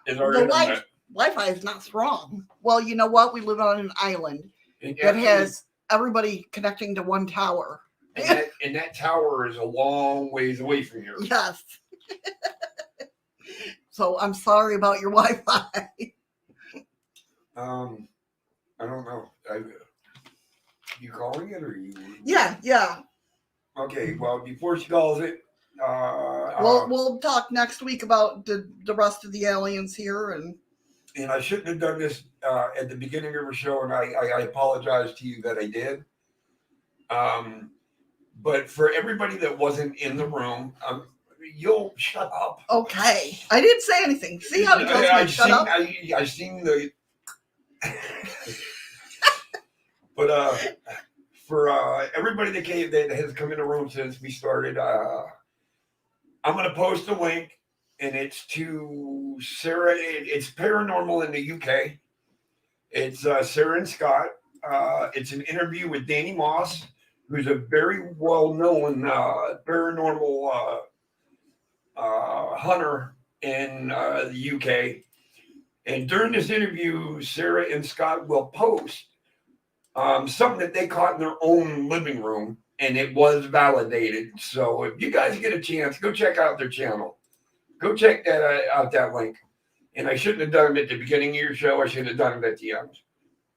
Is our internet. Wi-Fi is not strong. Well, you know what? We live on an island that has everybody connecting to one tower. And that tower is a long ways away from here. Yes. So I'm sorry about your Wi-Fi. I don't know. You calling it or you? Yeah. Okay. Well, before she calls it, We'll talk next week about the rest of the aliens here, and I shouldn't have done this at the beginning of her show, and I apologize to you that I did. But for everybody that wasn't in the room, you'll shut up. Okay, I didn't say anything. See how he tells me shut up? I seen the. But for everybody that has come in the room since we started, I'm going to post a link, and it's to Sarah. It's Paranormal in the UK. It's Sarah and Scott. It's an interview with Danny Moss, who's a very well-known paranormal hunter in the UK. And during this interview, Sarah and Scott will post something that they caught in their own living room, and it was validated. So if you guys get a chance, go check out their channel. Go check that out, that link. And I shouldn't have done it at the beginning of your show. I should have done it at the end.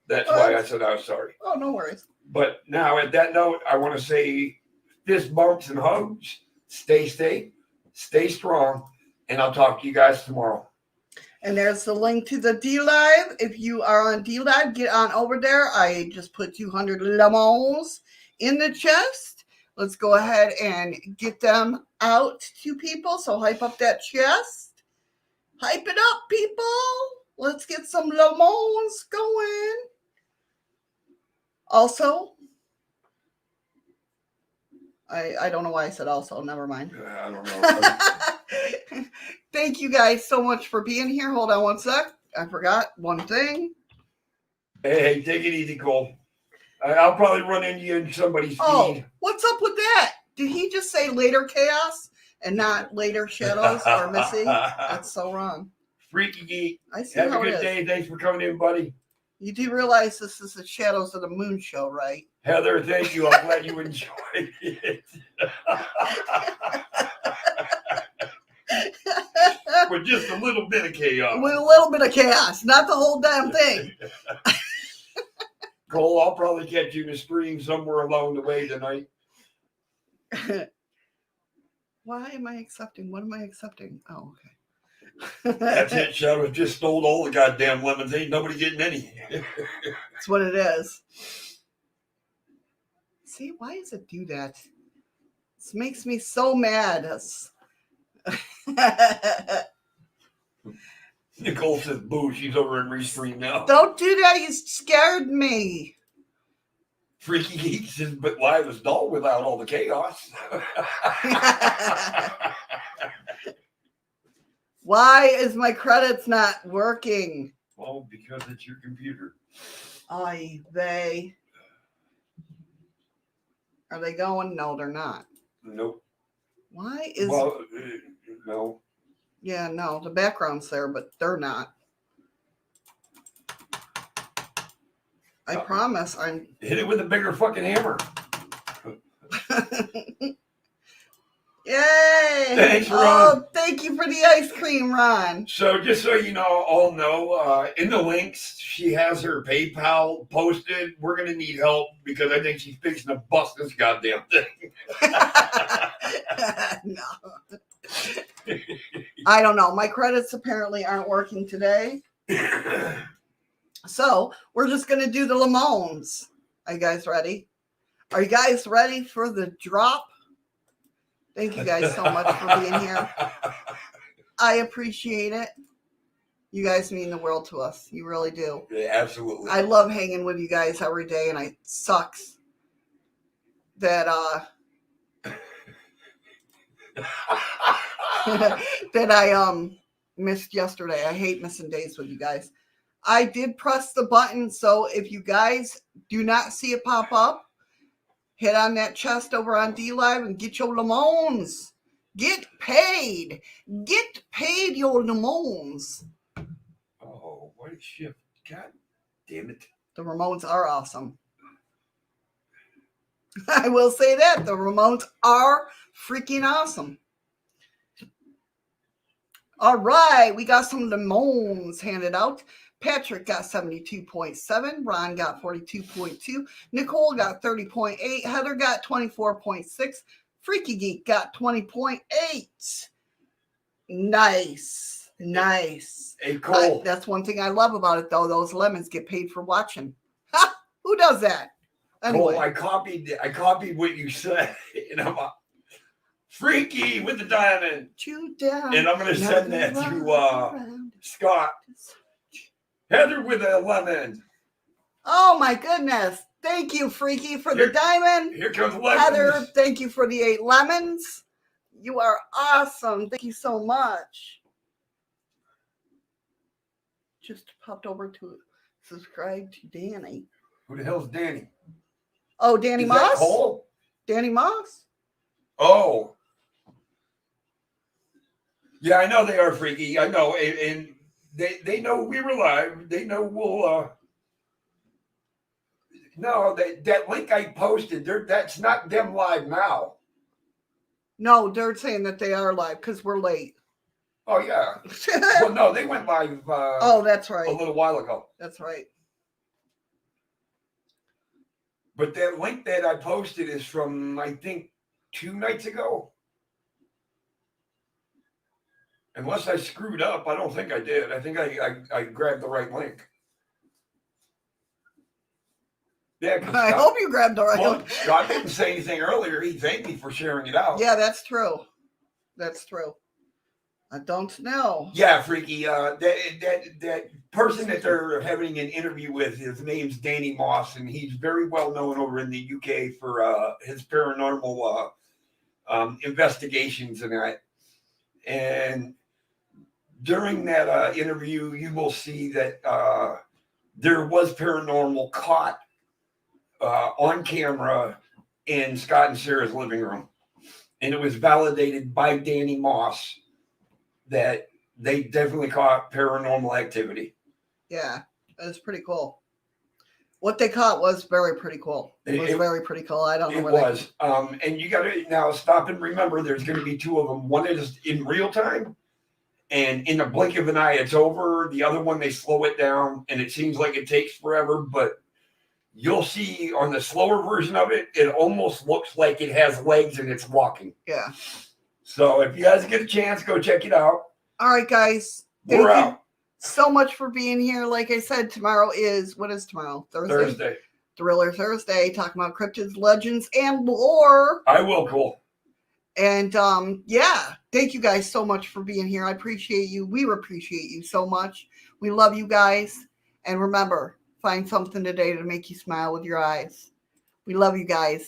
That's why I said I was sorry. Oh, no worries. But now, at that note, I want to say fist bumps and hugs. Stay strong, and I'll talk to you guys tomorrow. And there's the link to the dlive. If you are on dlive, get on over there. I just put 200 lemons in the chest. Let's go ahead and get them out to people. So hype up that chest. Hype it up, people. Let's get some lemons going. Also, I don't know why I said also. Never mind. I don't know. Thank you guys so much for being here. Hold on one sec. I forgot one thing. Hey, take it easy, Cole. I'll probably run into you in somebody's feed. Oh, what's up with that? Did he just say later chaos and not later shadows or Missy? That's so wrong. Freaky geek. I see. Have how a good it is. day. Thanks for coming in, buddy. You do realize this is the Shadows of the Moon show, right? Heather, thank you. I'm glad you enjoyed it. With just a little bit of chaos. With a little bit of chaos, not the whole damn thing. Cole, I'll probably catch you in the stream somewhere along the way tonight. Why am I accepting? What am I accepting? Oh, okay. That's it, Shadow. Just stole all the goddamn lemons. Ain't nobody getting any. That's what it is. See, why does it do that? This makes me so mad. Nicole says, boo, she's over in Restream now. Don't do that. You scared me. Freaky Geek says, but live is dull without all the chaos. Why is my credits not working? Well, because it's your computer. Ay, they. Are they going? No, they're not. Nope. Why is... Well, no. Yeah, no, the background's there, but they're not. I promise I'm... Hit it with a bigger fucking hammer. Yay! Thanks, Ron. Oh, thank you for the ice cream, Ron. So just so you all know, in the links, she has her PayPal posted. We're going to need help because I think she's fixing to bust this goddamn thing. No. I don't know. My credits apparently aren't working today. So we're just going to do the lemons. Are you guys ready? Are you guys ready for the drop? Thank you guys so much for being here. I appreciate it. You guys mean the world to us. You really do. Yeah, absolutely. I love hanging with you guys every day, and it sucks that that I missed yesterday. I hate missing days with you guys. I did press the button, so if you guys do not see it pop up, hit on that chest over on dlive and get your lemons. Get paid. Get paid your lemons. Oh, what a shift. God damn it. The Ramones are awesome. I will say that. The Ramones are freaking awesome. All right. We got some lemons handed out. Patrick got 72.7. Ron got 42.2. Nicole got 30.8. Heather got 24.6. Freaky Geek got 20.8. Nice. Hey, Cole. That's one thing I love about it, though. Those lemons get paid for watching. Ha! Who does that? Anyway. Cole, I copied what you said, and I'm Freaky with the diamond. Chew down. And I'm going to send that to Scott. Heather with a lemon. Oh my goodness. Thank you, Freaky, for the diamond. Here comes lemons. Heather, thank you for the 8 lemons. You are awesome. Thank you so much. Just popped over to subscribe to Danny. Who the hell's Danny? Oh, Danny Is Moss? that Cole? Danny Moss? Oh. Yeah, I know they are freaky. I know. And they know we were live. They know we'll no, that link I posted, that's not them live now. No, they're saying that they are live because we're late. Oh, yeah. Well, no, they went live oh, that's right. a little while ago. That's right. But that link that I posted is from, I think, 2 nights ago. Unless I screwed up, I don't think I did. I think I grabbed the right link. Yeah, I hope you grabbed the right link. Scott didn't say anything earlier. He thanked me for sharing it out. Yeah, that's true. That's true. I don't know. Yeah, Freaky. That person that they're having an interview with, his name's Danny Moss, and he's very well known over in the UK for his paranormal investigations and that. And during that interview, you will see that there was paranormal caught on camera in Scott and Sarah's living room. And it was validated by Danny Moss that they definitely caught paranormal activity. Yeah, that's pretty cool. What they caught was very pretty cool. It was very pretty cool. I don't know what it was. And you got to now stop and remember there's going to be 2 of them. One is in real time, and in the blink of an eye, it's over. The other one, they slow it down, and it seems like it takes forever, but you'll see on the slower version of it, it almost looks like it has legs and it's walking. Yeah. So if you guys get a chance, go check it out. All right, guys. We're out. So much for being here. Like I said, tomorrow is, what is tomorrow? Thursday. Thriller Thursday, talking about cryptids, legends, and lore. I will, Cool. And yeah, thank you guys so much for being here. I appreciate you. We appreciate you so much. We love you guys. And remember, find something today to make you smile with your eyes. We love you guys.